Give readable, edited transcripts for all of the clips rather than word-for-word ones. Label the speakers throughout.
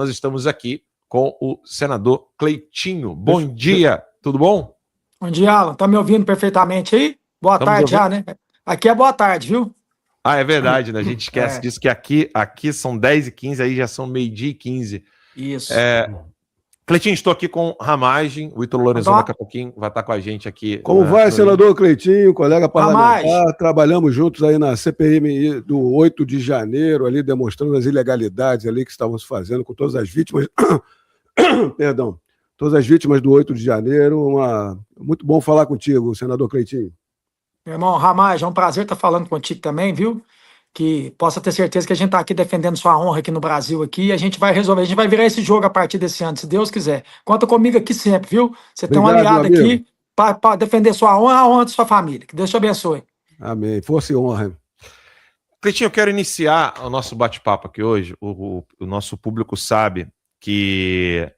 Speaker 1: nós estamos aqui com o senador Cleitinho. Bom dia, tudo bom?
Speaker 2: Bom dia, Alan. Tá me ouvindo perfeitamente aí? Boa tarde já, né? Aqui é boa tarde, viu?
Speaker 1: Ah, é verdade, né? A gente esquece disso, que aqui são 10h15, aí já são 12h15.
Speaker 2: Isso.
Speaker 1: Cleitinho, estou aqui com Ramagem, o Ítalo Lorenzon daqui a pouquinho vai estar com a gente aqui.
Speaker 3: Como vai, senador Cleitinho, colega parlamentar? Trabalhamos juntos aí na CPMI do 8 de janeiro, ali demonstrando as ilegalidades ali que estavam se fazendo com todas as vítimas. Perdão. Todas as vítimas do 8 de janeiro. Muito bom falar contigo, senador Cleitinho.
Speaker 2: Meu irmão Ramagem, é um prazer estar falando contigo também, viu? Que possa ter certeza que a gente está aqui defendendo sua honra aqui no Brasil aqui, e a gente vai resolver, a gente vai virar esse jogo a partir desse ano, se Deus quiser. Conta comigo aqui sempre, viu? Você tem um aliado aqui para defender sua honra, a honra de sua família. Que Deus te abençoe.
Speaker 3: Amém. Força e honra.
Speaker 1: Cleitinho, eu quero iniciar o nosso bate-papo aqui hoje. O nosso público sabe que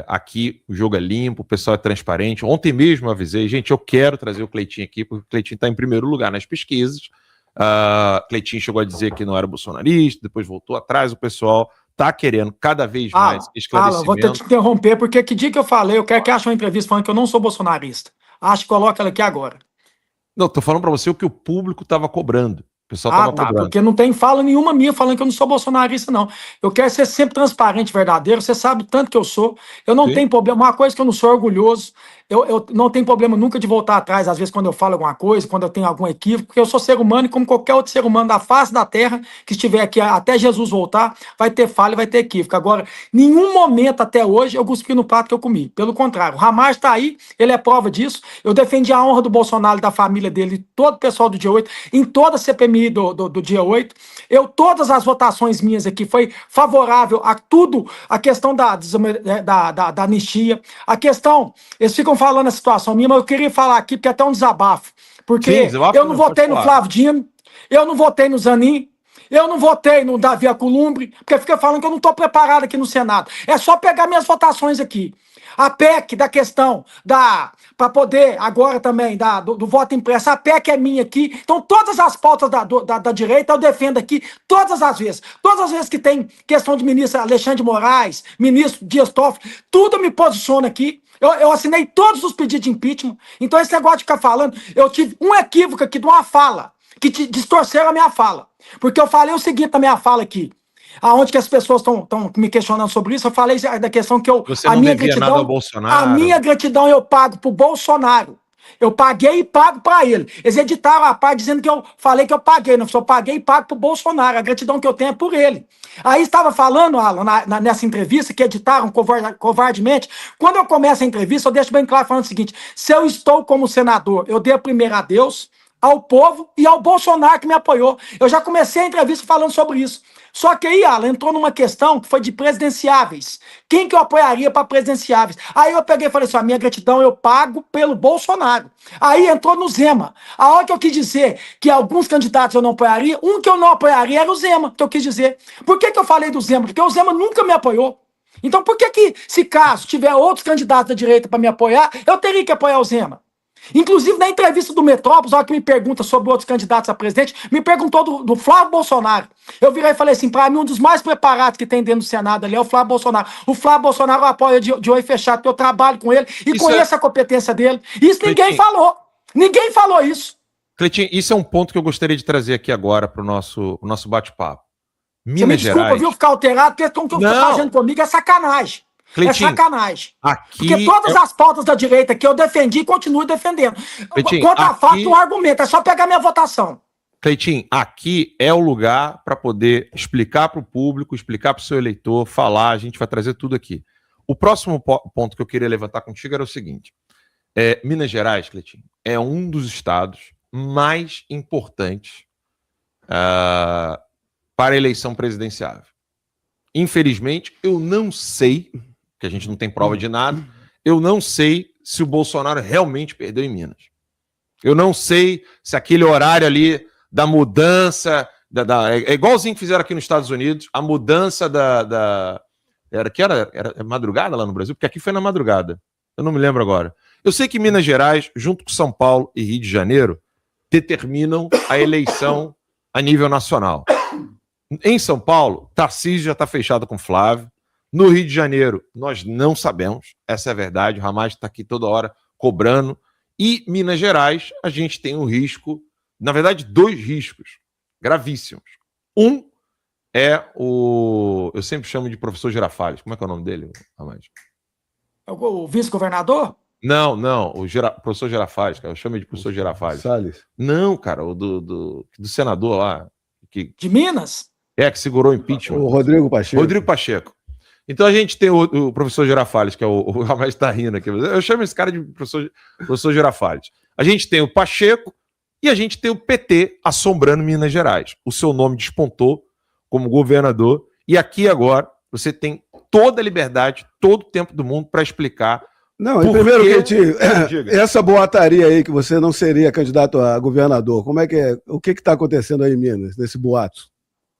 Speaker 1: aqui o jogo é limpo, o pessoal é transparente. Ontem mesmo eu avisei, gente, eu quero trazer o Cleitinho aqui, porque o Cleitinho está em primeiro lugar nas pesquisas. Cleitinho chegou a dizer que não era bolsonarista, depois voltou atrás, o pessoal tá querendo cada vez mais esclarecimento.
Speaker 2: Vou ter que te interromper, porque que dia que eu falei, eu quero que ache uma entrevista falando que eu não sou bolsonarista. Acho que coloca ela aqui agora.
Speaker 1: Não, tô falando para você o que o público tava cobrando. O pessoal tava cobrando.
Speaker 2: Porque não tem fala nenhuma minha falando que eu não sou bolsonarista, não. Eu quero ser sempre transparente, verdadeiro, você sabe o tanto que eu sou. Eu não tenho problema, uma coisa que eu não sou orgulhoso, eu não tenho problema nunca de voltar atrás, às vezes quando eu falo alguma coisa, quando eu tenho algum equívoco, porque eu sou ser humano e como qualquer outro ser humano da face da terra, que estiver aqui até Jesus voltar, vai ter falha e vai ter equívoco. Agora, nenhum momento até hoje eu cuspi no prato que eu comi. Pelo contrário, o Ramagem está aí, ele é prova disso. Eu defendi a honra do Bolsonaro, da família dele, todo o pessoal do dia 8, em toda a CPMI do dia 8. Todas as votações minhas aqui foi favorável a tudo, a questão da anistia, a questão, eles ficam falando a situação minha, mas eu queria falar aqui, porque é até um desabafo, porque eu não votei no Flávio Dino, eu não votei no Zanin, eu não votei no Davi Alcolumbre, porque fica falando que eu não estou preparado aqui no Senado. É só pegar minhas votações aqui. A PEC da questão para poder, agora também, do voto impresso, a PEC é minha aqui. Então, todas as pautas da direita eu defendo aqui, todas as vezes. Todas as vezes que tem questão de ministro Alexandre de Moraes, ministro Dias Toffoli, tudo me posiciona aqui. Eu assinei todos os pedidos de impeachment. Então, esse negócio de ficar falando, eu tive um equívoco aqui de uma fala, que distorceram a minha fala. Porque eu falei o seguinte na minha fala aqui. Aonde que as pessoas estão me questionando sobre isso, eu falei da questão que
Speaker 1: Você não devia nada ao Bolsonaro.
Speaker 2: A minha gratidão eu pago pro Bolsonaro. Eu paguei e pago para ele. Eles editaram a parte dizendo que eu falei que eu paguei. Não, eu paguei e pago pro Bolsonaro. A gratidão que eu tenho é por ele. Aí estava falando, Alan, nessa entrevista, que editaram covardemente. Quando eu começo a entrevista, eu deixo bem claro falando o seguinte: se eu estou como senador, eu dei a primeira a Deus, ao povo e ao Bolsonaro que me apoiou. Eu já comecei a entrevista falando sobre isso. Só que aí, Alan, entrou numa questão que foi de presidenciáveis. Quem que eu apoiaria para presidenciáveis? Aí eu peguei e falei assim, a minha gratidão eu pago pelo Bolsonaro. Aí entrou no Zema. A hora que eu quis dizer que alguns candidatos eu não apoiaria, um que eu não apoiaria era o Zema, que eu quis dizer. Por que eu falei do Zema? Porque o Zema nunca me apoiou. Então por que se caso tiver outros candidatos da direita para me apoiar, eu teria que apoiar o Zema? Inclusive, na entrevista do Metrópolis, a hora que me pergunta sobre outros candidatos a presidente, me perguntou do Flávio Bolsonaro. Eu virei e falei assim, para mim, um dos mais preparados que tem dentro do Senado ali é o Flávio Bolsonaro. O Flávio Bolsonaro apoia de olho fechado, porque eu trabalho com ele e conheço a competência dele. Isso ninguém falou. Ninguém falou isso.
Speaker 1: Cleitinho, isso é um ponto que eu gostaria de trazer aqui agora para o nosso bate-papo.
Speaker 2: Você me desculpa, viu, ficar alterado, porque o que você está fazendo comigo é sacanagem. Cleitinho, é sacanagem. Porque todas as pautas da direita que eu defendi e continuo defendendo.
Speaker 1: Cleitinho,
Speaker 2: contra fato, um argumento. É só pegar minha votação.
Speaker 1: Cleitinho, aqui é o lugar para poder explicar para o público, explicar para o seu eleitor, falar, a gente vai trazer tudo aqui. O próximo ponto que eu queria levantar contigo era o seguinte. Minas Gerais, Cleitinho, é um dos estados mais importantes para a eleição presidenciável. Infelizmente, eu não sei, que a gente não tem prova de nada, eu não sei se o Bolsonaro realmente perdeu em Minas. Eu não sei se aquele horário ali da mudança, é igualzinho que fizeram aqui nos Estados Unidos, a mudança era madrugada lá no Brasil? Porque aqui foi na madrugada, eu não me lembro agora. Eu sei que Minas Gerais, junto com São Paulo e Rio de Janeiro, determinam a eleição a nível nacional. Em São Paulo, Tarcísio já está fechado com Flávio, No Rio de Janeiro, nós não sabemos, essa é a verdade, o Ramagem está aqui toda hora cobrando. E Minas Gerais, a gente tem um risco, na verdade, 2 riscos gravíssimos. Um é eu sempre chamo de professor Girafales. Como é que é o nome dele, Ramagem?
Speaker 2: O vice-governador?
Speaker 1: Não, professor Girafales, cara. Eu chamo de professor Girafales.
Speaker 3: Salles.
Speaker 1: Não, cara, o do senador lá.
Speaker 2: De Minas?
Speaker 1: Que segurou o impeachment.
Speaker 3: O Rodrigo Pacheco.
Speaker 1: Rodrigo Pacheco. Então a gente tem o professor Girafales, que é o Ramagem está rindo aqui. Eu chamo esse cara de professor Girafales. A gente tem o Pacheco e a gente tem o PT assombrando Minas Gerais. O seu nome despontou como governador e aqui agora você tem toda a liberdade, todo o tempo do mundo para explicar.
Speaker 3: Não, e primeiro, Cleitinho, essa boataria aí que você não seria candidato a governador, como é que é? O que está acontecendo aí em Minas, nesse boato?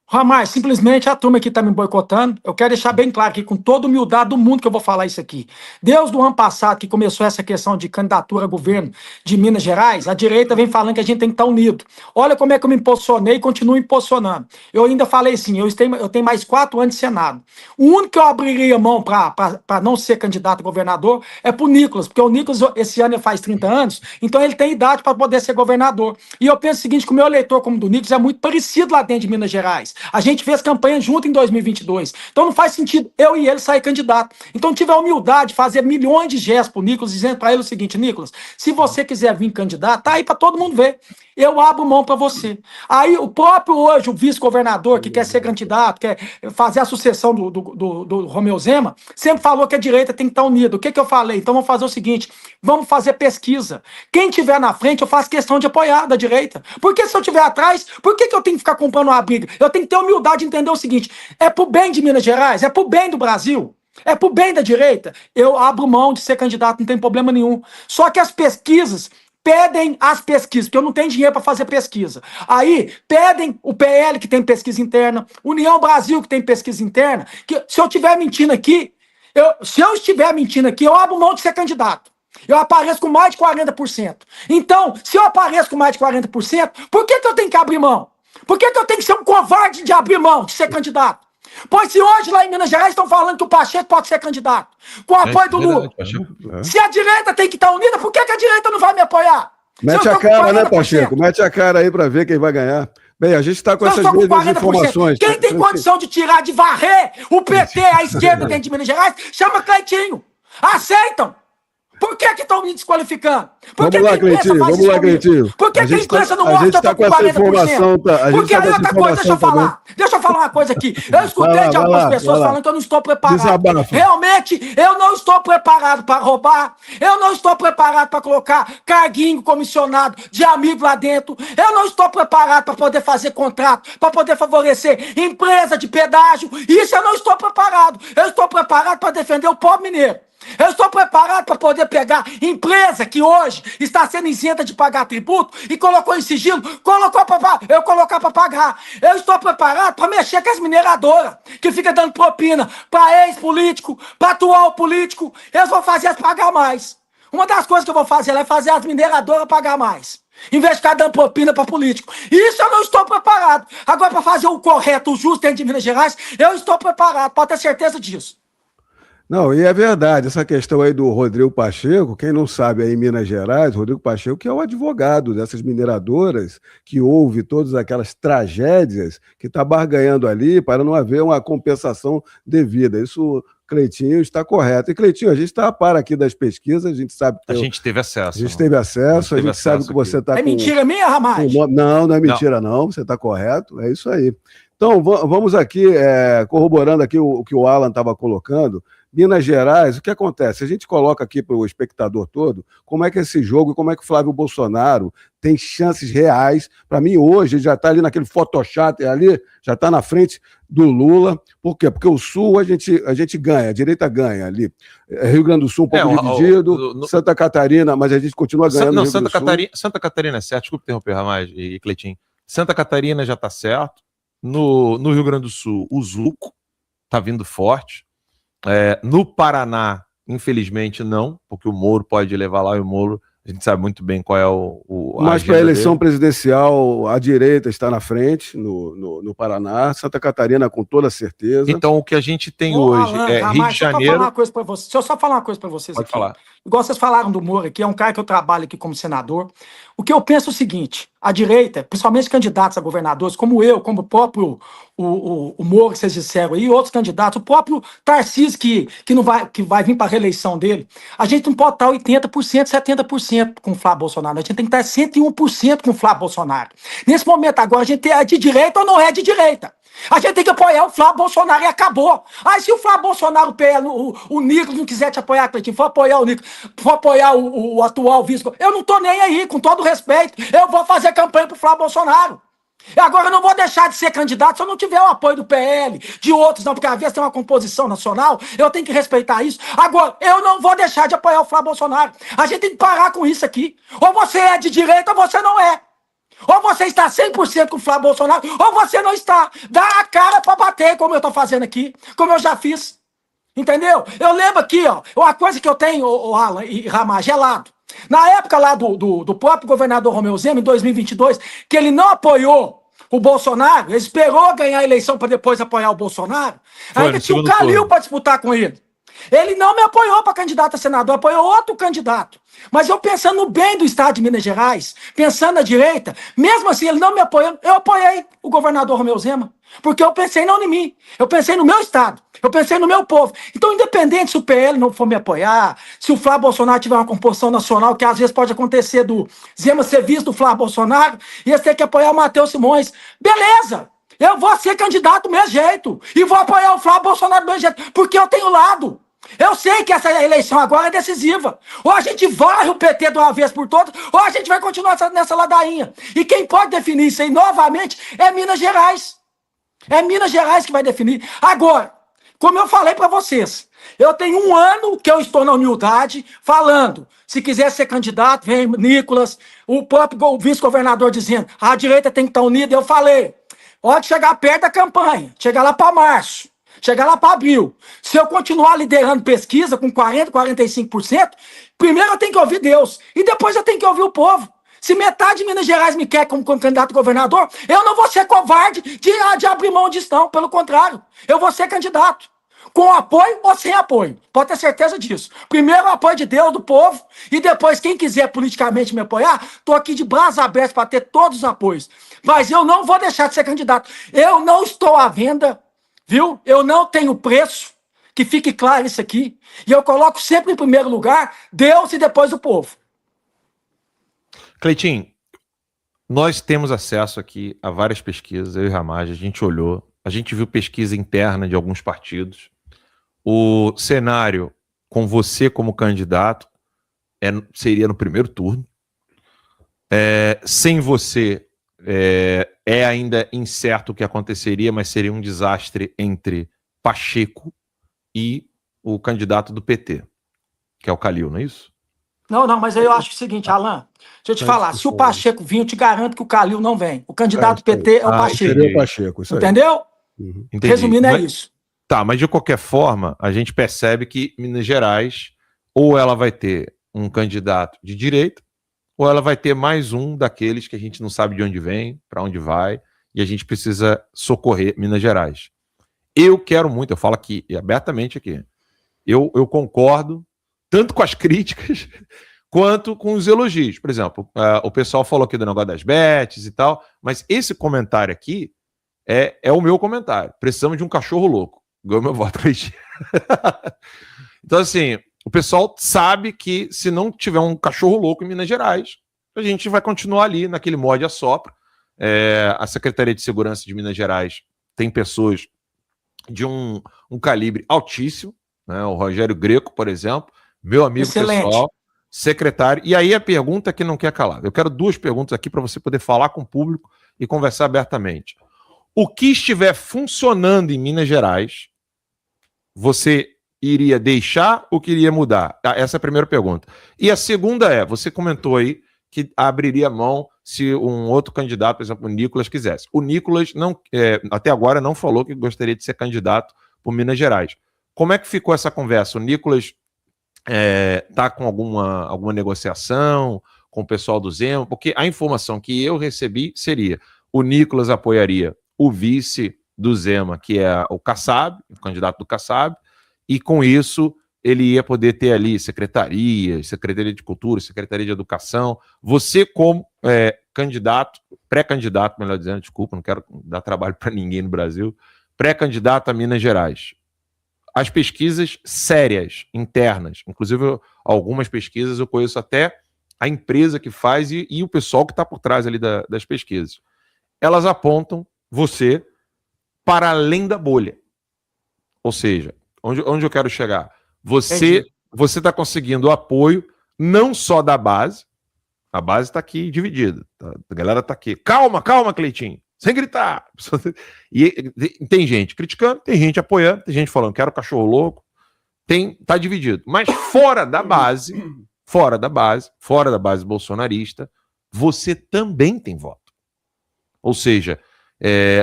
Speaker 2: Ramagem, simplesmente a turma aqui está me boicotando. Eu quero deixar bem claro aqui, com toda humildade do mundo, que eu vou falar isso aqui. Desde o ano passado, que começou essa questão de candidatura a governo de Minas Gerais, a direita vem falando que a gente tem que estar unido. Olha como é que eu me posicionei e continuo me posicionando. Eu ainda falei assim, eu tenho mais 4 anos de Senado. O único que eu abriria mão para não ser candidato a governador é para o Nicolas, porque o Nicolas, esse ano, ele faz 30 anos, então ele tem idade para poder ser governador. E eu penso o seguinte, que o meu eleitor, como o do Nicolas, é muito parecido lá dentro de Minas Gerais. A gente fez campanha junto em 2022. Então não faz sentido eu e ele sair candidato. Então tive a humildade de fazer milhões de gestos pro Nicolas, dizendo para ele o seguinte, Nicolas, se você quiser vir candidato, tá aí para todo mundo ver. Eu abro mão para você. Aí o próprio hoje, o vice-governador que quer ser candidato, quer fazer a sucessão do Romeu Zema, sempre falou que a direita tem que estar unida. O que eu falei? Então vamos fazer o seguinte, vamos fazer pesquisa. Quem tiver na frente, eu faço questão de apoiar da direita. Porque se eu tiver atrás, por que eu tenho que ficar comprando uma briga? Eu tenho que ter humildade de entender o seguinte, é pro bem de Minas Gerais, é pro bem do Brasil. É pro bem da direita. Eu abro mão de ser candidato, não tem problema nenhum. Só que as pesquisas pedem as pesquisas, porque eu não tenho dinheiro para fazer pesquisa. Aí, pedem o PL, que tem pesquisa interna, União Brasil, que tem pesquisa interna, que se eu estiver mentindo aqui, eu abro mão de ser candidato. Eu apareço com mais de 40%. Então, se eu apareço com mais de 40%, por que eu tenho que abrir mão? Por que eu tenho que ser um covarde de abrir mão de ser candidato? Pois se hoje lá em Minas Gerais estão falando que o Pacheco pode ser candidato, com o apoio do Lula. Se a direita tem que estar unida, por que a direita não vai me apoiar?
Speaker 3: Mete a cara, né, Pacheco? Mete a cara aí para ver quem vai ganhar. Bem, a gente está com essas mesmas informações.
Speaker 2: Quem tem condição de tirar, de varrer o PT, a esquerda dentro de Minas Gerais, chama Cleitinho. Aceitam? Por que estão me desqualificando?
Speaker 3: Vamos lá, Cleitinho.
Speaker 2: Por que a imprensa não mostra que eu tô com 40%? Porque aí outra coisa, deixa eu falar uma coisa aqui. Eu escutei de algumas pessoas falando que eu não estou preparado. Realmente, eu não estou preparado para roubar. Eu não estou preparado para colocar carguinho comissionado de amigo lá dentro. Eu não estou preparado para poder fazer contrato, para poder favorecer empresa de pedágio. Isso eu não estou preparado. Eu estou preparado para defender o pobre mineiro. Eu estou preparado para poder pegar empresa que hoje está sendo isenta de pagar tributo e colocou em sigilo, eu colocar para pagar. Eu estou preparado para mexer com as mineradoras, que fica dando propina para ex-político, para atual político. Eu vou fazer as pagar mais. Uma das coisas que eu vou fazer é fazer as mineradoras pagar mais, em vez de ficar dando propina para político. Isso eu não estou preparado. Agora, para fazer o correto, o justo dentro de Minas Gerais, eu estou preparado, pode ter certeza disso.
Speaker 3: Não, e é verdade, essa questão aí do Rodrigo Pacheco, quem não sabe aí em Minas Gerais, Rodrigo Pacheco que é o advogado dessas mineradoras, que ouve todas aquelas tragédias, que está barganhando ali para não haver uma compensação devida. Isso, Cleitinho, está correto. E, Cleitinho, a gente está a par aqui das pesquisas, a gente sabe que...
Speaker 1: A gente teve acesso.
Speaker 3: A gente teve acesso, a gente sabe que você está
Speaker 2: com... É mentira minha, Ramagem?
Speaker 3: Não é mentira não, você está correto, é isso aí. Então, vamos aqui, corroborando aqui o que o Alan estava colocando. Minas Gerais, o que acontece? A gente coloca aqui para o espectador todo como é que é esse jogo e como é que o Flávio Bolsonaro tem chances reais. Para mim, hoje, ele já está ali naquele Photoshop ali, já está na frente do Lula. Por quê? Porque o Sul a gente ganha, a direita ganha ali. Rio Grande do Sul um pouco dividido, Santa Catarina, mas a gente continua ganhando.
Speaker 1: Não, Santa Catarina é certo, desculpa interromper, Ramagem e Cleitinho. Santa Catarina já está certo. No Rio Grande do Sul, o Zuco está vindo forte. No Paraná, infelizmente, não, porque o Moro pode levar lá e o Moro A gente sabe muito bem qual é
Speaker 3: Mas para a eleição presidencial, a direita está na frente, no Paraná, Santa Catarina com toda certeza.
Speaker 1: Então, o que a gente tem hoje Rio de Janeiro...
Speaker 2: Deixa eu só falar uma coisa para vocês.
Speaker 1: Pode
Speaker 2: aqui.
Speaker 1: falar.
Speaker 2: Igual vocês falaram do Moro aqui, é um cara que eu trabalho aqui como senador. O que eu penso é o seguinte, a direita, principalmente candidatos a governadores, como eu, como o próprio o Moro, que vocês disseram aí, e outros candidatos, o próprio Tarcísio, que vai vir para a reeleição dele, a gente não pode estar 80%, 70% com o Flávio Bolsonaro, a gente tem que estar 101% com o Flávio Bolsonaro. Nesse momento agora, a gente é de direita ou não é de direita? A gente tem que apoiar o Flávio Bolsonaro e acabou. Aí se o Flávio Bolsonaro, o Nicolas não quiser te apoiar, Cleitinho, for apoiar o Nicolas, for apoiar o atual vice, eu não tô nem aí, com todo respeito. Eu vou fazer campanha pro Flávio Bolsonaro. E agora eu não vou deixar de ser candidato se eu não tiver o apoio do PL, de outros não, porque às vezes tem uma composição nacional, eu tenho que respeitar isso. Agora, eu não vou deixar de apoiar o Flávio Bolsonaro. A gente tem que parar com isso aqui. Ou você é de direita ou você não é. Ou você está 100% com o Flávio Bolsonaro, ou você não está. Dá a cara para bater, como eu estou fazendo aqui, como eu já fiz. Entendeu? Eu lembro aqui, ó, uma coisa que eu tenho, Alan e Ramar, gelado. Na época lá do próprio governador Romeu Zema, em 2022, que ele não apoiou o Bolsonaro, ele esperou ganhar a eleição para depois apoiar o Bolsonaro, ainda tinha o Calil para disputar com ele. Ele não me apoiou para candidato a senador, apoiou outro candidato. Mas eu pensando no bem do estado de Minas Gerais, pensando na direita, mesmo assim ele não me apoiou, eu apoiei o governador Romeu Zema. Porque eu pensei não em mim, eu pensei no meu estado, eu pensei no meu povo. Então, independente se o PL não for me apoiar, se o Flávio Bolsonaro tiver uma composição nacional, que às vezes pode acontecer do Zema ser visto do Flávio Bolsonaro, e eles têm que apoiar o Matheus Simões, beleza! Eu vou ser candidato do meu jeito, e vou apoiar o Flávio Bolsonaro do meu jeito, porque eu tenho lado. Eu sei que essa eleição agora é decisiva. Ou a gente varre o PT de uma vez por todas, ou a gente vai continuar nessa ladainha. E quem pode definir isso aí novamente é Minas Gerais. É Minas Gerais que vai definir. Agora, como eu falei para vocês, eu tenho 1 ano que eu estou na humildade falando. Se quiser ser candidato, vem Nicolas, o próprio vice-governador dizendo, a direita tem que estar unida. Eu falei, pode chegar perto da campanha, chegar lá para março. Chegar lá para abril. Se eu continuar liderando pesquisa com 40%, 45%, primeiro eu tenho que ouvir Deus. E depois eu tenho que ouvir o povo. Se metade de Minas Gerais me quer como candidato a governador, eu não vou ser covarde de abrir mão disso, não. Pelo contrário, eu vou ser candidato. Com apoio ou sem apoio. Pode ter certeza disso. Primeiro o apoio de Deus, do povo, e depois quem quiser politicamente me apoiar, estou aqui de braços abertos para ter todos os apoios. Mas eu não vou deixar de ser candidato. Eu não estou à venda. Viu? Eu não tenho preço, que fique claro isso aqui. E eu coloco sempre em primeiro lugar Deus e depois o povo.
Speaker 1: Cleitinho, nós temos acesso aqui a várias pesquisas, eu e Ramage, a gente olhou, a gente viu pesquisa interna de alguns partidos. O cenário com você como candidato seria no primeiro turno. Sem você... É ainda incerto o que aconteceria, mas seria um desastre entre Pacheco e o candidato do PT, que é o Calil, não é isso?
Speaker 2: Não, mas aí eu acho o seguinte, Alan, deixa eu te falar, se o Pacheco vir, eu te garanto que o Calil não vem. O candidato do PT é o Pacheco.
Speaker 3: Seria o Pacheco, isso aí.
Speaker 2: Entendeu?
Speaker 3: Uhum.
Speaker 2: Resumindo, é isso.
Speaker 1: Tá, mas de qualquer forma, a gente percebe que Minas Gerais, ou ela vai ter um candidato de direita, ou ela vai ter mais um daqueles que a gente não sabe de onde vem, para onde vai, e a gente precisa socorrer Minas Gerais. Eu quero muito, eu falo aqui, abertamente aqui, eu concordo tanto com as críticas quanto com os elogios. Por exemplo, o pessoal falou aqui do negócio das bets e tal, mas esse comentário aqui é o meu comentário. Precisamos de um cachorro louco. Ganhou meu voto. Então, assim... O pessoal sabe que se não tiver um cachorro louco em Minas Gerais, a gente vai continuar ali naquele morde a sopra. A Secretaria de Segurança de Minas Gerais tem pessoas de um calibre altíssimo, né? O Rogério Greco, por exemplo, meu amigo pessoal, secretário. E aí a pergunta que não quer calar. Eu quero 2 perguntas aqui para você poder falar com o público e conversar abertamente. O que estiver funcionando em Minas Gerais, você iria deixar ou queria mudar? Essa é a primeira pergunta. E a segunda você comentou aí que abriria mão se um outro candidato, por exemplo, o Nicolas, quisesse. O Nicolas até agora não falou que gostaria de ser candidato por Minas Gerais. Como é que ficou essa conversa? O Nicolas tá com alguma negociação com o pessoal do Zema? Porque a informação que eu recebi seria: o Nicolas apoiaria o vice do Zema, que é o Kassab, o candidato do Kassab, e com isso ele ia poder ter ali Secretaria de Cultura, Secretaria de Educação. Você como candidato, pré-candidato, melhor dizendo, desculpa, não quero dar trabalho para ninguém no Brasil, pré-candidato a Minas Gerais. As pesquisas sérias, internas, inclusive algumas pesquisas eu conheço até a empresa que faz e o pessoal que está por trás ali das pesquisas. Elas apontam você para além da bolha. Ou seja, onde eu quero chegar? Você está conseguindo o apoio não só da base, a base está aqui dividida, tá? A galera está aqui. Calma, Cleitinho, sem gritar. E tem gente criticando, tem gente apoiando, tem gente falando quero cachorro louco, tá dividido. Mas fora da base bolsonarista, você também tem voto. Ou seja,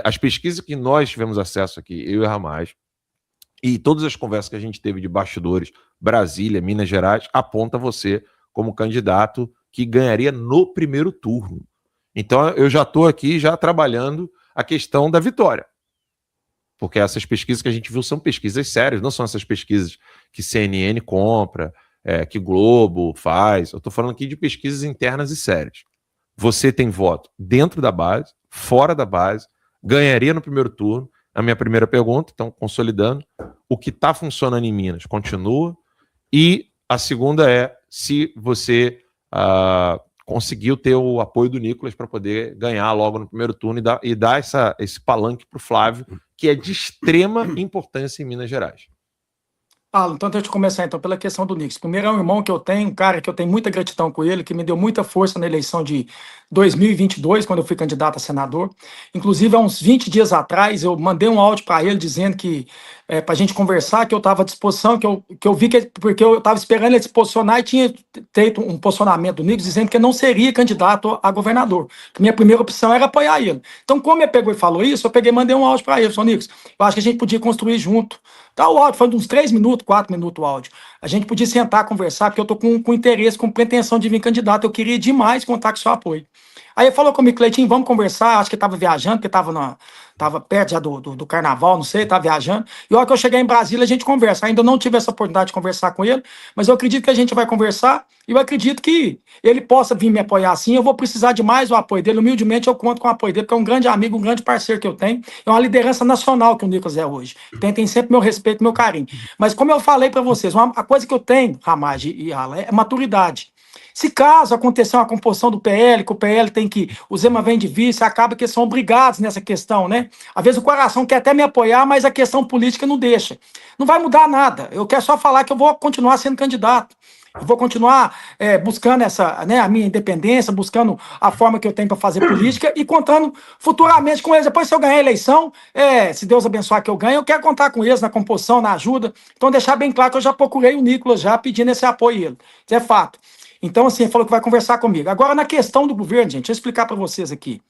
Speaker 1: as pesquisas que nós tivemos acesso aqui, eu e Ramais, e todas as conversas que a gente teve de bastidores, Brasília, Minas Gerais, aponta você como candidato que ganharia no primeiro turno. Então eu já estou aqui já trabalhando a questão da vitória. Porque essas pesquisas que a gente viu são pesquisas sérias, não são essas pesquisas que CNN compra, que Globo faz. Eu estou falando aqui de pesquisas internas e sérias. Você tem voto dentro da base, fora da base, ganharia no primeiro turno. A minha primeira pergunta, então, consolidando, o que está funcionando em Minas continua, e a segunda é se você conseguiu ter o apoio do Nicolas para poder ganhar logo no primeiro turno e dar esse palanque para o Flávio, que é de extrema importância em Minas Gerais.
Speaker 2: Paulo, então deixa eu começar então pela questão do Nicolas. Primeiro é um irmão que eu tenho, um cara que eu tenho muita gratidão com ele, que me deu muita força na eleição de 2022, quando eu fui candidato a senador. Inclusive, há uns 20 dias atrás, eu mandei um áudio para ele dizendo que para a gente conversar, que eu estava à disposição, que eu vi porque eu estava esperando ele se posicionar e tinha feito um posicionamento do Nicolas dizendo que eu não seria candidato a governador. Que minha primeira opção era apoiar ele. Então, como ele pegou e falou isso, eu peguei e mandei um áudio para ele. Falei, Nicolas, eu acho que a gente podia construir junto. Tá, o áudio foi de uns 3 minutos, 4 minutos o áudio. A gente podia sentar, conversar, porque eu tô com interesse, com pretensão de vir candidato. Eu queria demais contar com seu apoio. Aí ele falou comigo, Cleitinho, vamos conversar. Acho que ele estava viajando, porque estava perto já do carnaval, não sei, estava viajando. E a hora que eu chegar em Brasília, a gente conversa. Ainda não tive essa oportunidade de conversar com ele, mas eu acredito que a gente vai conversar e eu acredito que ele possa vir me apoiar assim. Eu vou precisar de mais o apoio dele. Humildemente, eu conto com o apoio dele, porque é um grande amigo, um grande parceiro que eu tenho. É uma liderança nacional que o Nicolas é hoje. Tem sempre meu respeito, meu carinho. Mas como eu falei para vocês, a coisa que eu tenho, Ramage e Ala, é maturidade. Se caso acontecer uma composição do PL, que o PL tem que, o Zema vem de vice, acaba que eles são obrigados nessa questão, né? Às vezes o coração quer até me apoiar, mas a questão política não deixa. Não vai mudar nada. Eu quero só falar que eu vou continuar sendo candidato. Eu vou continuar buscando a minha independência, buscando a forma que eu tenho para fazer política e contando futuramente com eles. Depois, se eu ganhar a eleição, se Deus abençoar que eu ganhe, eu quero contar com eles na composição, na ajuda. Então, deixar bem claro que eu já procurei o Nicolas, já pedindo esse apoio a ele. Isso é fato. Então, assim, ele falou que vai conversar comigo. Agora, na questão do governo, gente, deixa eu explicar para vocês aqui.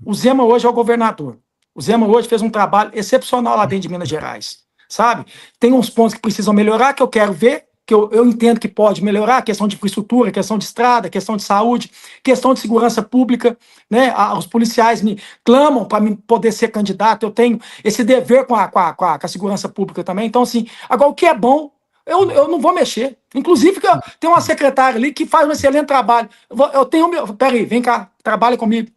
Speaker 2: O Zema hoje é o governador. O Zema hoje fez um trabalho excepcional lá dentro de Minas Gerais, sabe? Tem uns pontos que precisam melhorar, que eu quero ver, que eu entendo que pode melhorar, questão de infraestrutura, questão de estrada, questão de saúde, questão de segurança pública, né? Os policiais me clamam para poder ser candidato, eu tenho esse dever com a segurança pública também. Então, assim, agora o que é bom, eu não vou mexer. Inclusive, tem uma secretária ali que faz um excelente trabalho. Eu tenho meu. Peraí, vem cá, trabalha comigo.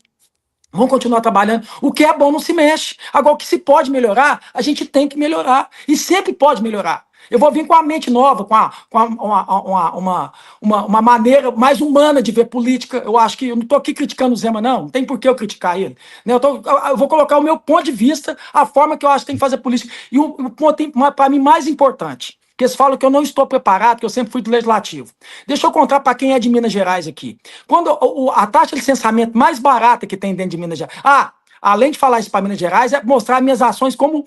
Speaker 2: Vamos continuar trabalhando. O que é bom não se mexe. Agora, o que se pode melhorar, a gente tem que melhorar. E sempre pode melhorar. Eu vou vir com a mente nova, com uma maneira mais humana de ver política. Eu acho que eu não estou aqui criticando o Zema, não. Não tem por que eu criticar ele. Eu vou colocar o meu ponto de vista, a forma que eu acho que tem que fazer política. E o ponto, para mim, mais importante, que eles falam que eu não estou preparado, que eu sempre fui do Legislativo. Deixa eu contar para quem é de Minas Gerais aqui. Quando a taxa de licenciamento mais barata que tem dentro de Minas Gerais... além de falar isso para Minas Gerais, é mostrar minhas ações como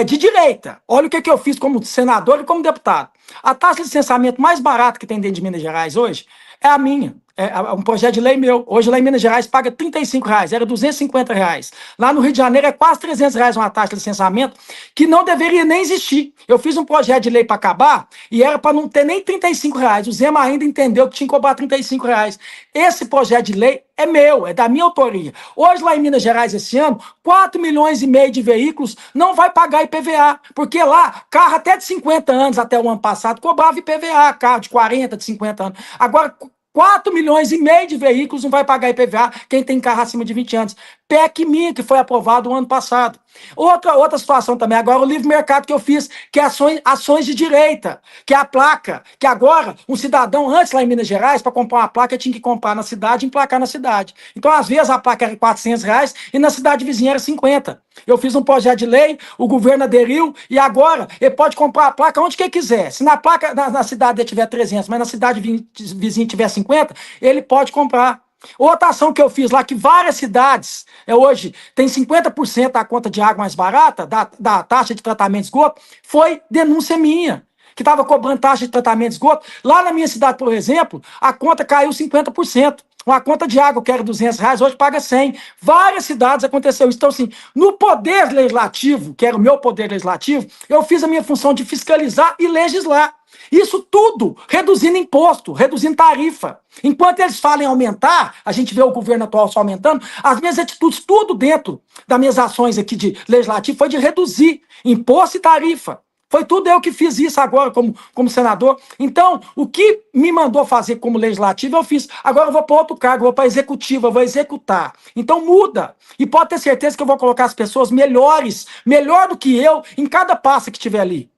Speaker 2: de direita. Olha o que eu fiz como senador e como deputado. A taxa de licenciamento mais barata que tem dentro de Minas Gerais hoje é a minha. É um projeto de lei meu. Hoje lá em Minas Gerais paga R$35, era R$250. Lá no Rio de Janeiro é quase R$300 uma taxa de licenciamento que não deveria nem existir. Eu fiz um projeto de lei para acabar e era para não ter nem R$35. O Zema ainda entendeu que tinha que cobrar R$35. Esse projeto de lei é meu, é da minha autoria. Hoje lá em Minas Gerais esse ano, 4,5 milhões de veículos não vai pagar IPVA, porque lá, carro até de 50 anos, até o ano passado, cobrava IPVA, carro de 40, de 50 anos. Agora, 4,5 milhões de veículos não vai pagar IPVA quem tem carro acima de 20 anos. PEC minha, que foi aprovado o ano passado. Outra situação também, agora o livre mercado que eu fiz, que é ações de direita, que é a placa, que agora um cidadão, antes lá em Minas Gerais, para comprar uma placa, tinha que comprar na cidade e emplacar na cidade. Então, às vezes, a placa era R$400 e na cidade vizinha era 50. Eu fiz um projeto de lei, o governo aderiu e agora ele pode comprar a placa onde que quiser. Se na placa, na cidade ele tiver 300, mas na cidade vizinha tiver 50, ele pode comprar. Outra ação que eu fiz lá, que várias cidades hoje tem 50% da conta de água mais barata, da taxa de tratamento de esgoto, foi denúncia minha, que estava cobrando taxa de tratamento de esgoto. Lá na minha cidade, por exemplo, a conta caiu 50%. Uma conta de água que era R$200, hoje paga 100. Várias cidades aconteceu isso. Então, assim, no poder legislativo, que era o meu poder legislativo, eu fiz a minha função de fiscalizar e legislar. Isso tudo reduzindo imposto, reduzindo tarifa. Enquanto eles falam em aumentar, a gente vê o governo atual só aumentando, as minhas atitudes, tudo dentro das minhas ações aqui de legislativo, foi de reduzir imposto e tarifa. Foi tudo eu que fiz isso agora como senador. Então, o que me mandou fazer como legislativo, eu fiz. Agora eu vou para outro cargo, eu vou para executivo, eu vou executar. Então muda. E pode ter certeza que eu vou colocar as pessoas melhores, melhor do que eu, em cada passo que tiver ali.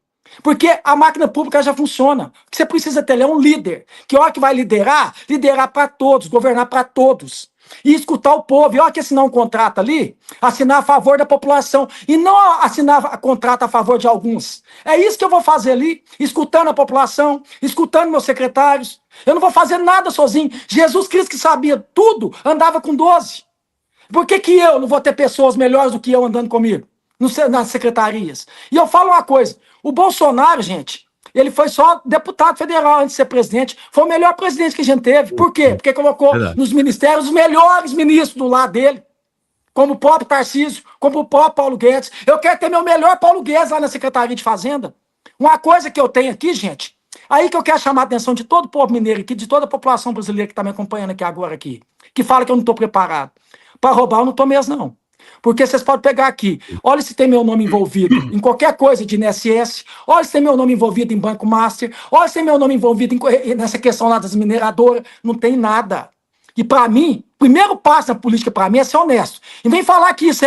Speaker 2: Porque a máquina pública já funciona. O que você precisa ter é um líder, que a hora que vai liderar para todos, governar para todos. E escutar o povo. E a hora que assinar um contrato ali, assinar a favor da população. E não assinar contrato a favor de alguns. É isso que eu vou fazer ali, escutando a população, escutando meus secretários. Eu não vou fazer nada sozinho. Jesus Cristo, que sabia tudo, andava com 12. Por que eu não vou ter pessoas melhores do que eu andando comigo? Nas secretarias. E eu falo uma coisa, o Bolsonaro, gente, ele foi só deputado federal antes de ser presidente, foi o melhor presidente que a gente teve. Por quê? Porque colocou nos ministérios os melhores ministros do lado dele, como o próprio Tarcísio, como o próprio Paulo Guedes. Eu quero ter meu melhor Paulo Guedes lá na Secretaria de Fazenda. Uma coisa que eu tenho aqui, gente, aí que eu quero chamar a atenção de todo o povo mineiro aqui, de toda a população brasileira que está me acompanhando aqui agora, aqui, que fala que eu não estou preparado. Para roubar eu não estou mesmo, não. Porque vocês podem pegar aqui, olha se tem meu nome envolvido em qualquer coisa de INSS, olha se tem meu nome envolvido em Banco Master, olha se tem meu nome envolvido nessa questão lá das mineradoras, não tem nada. E para mim, o primeiro passo na política para mim é ser honesto. E vem falar que isso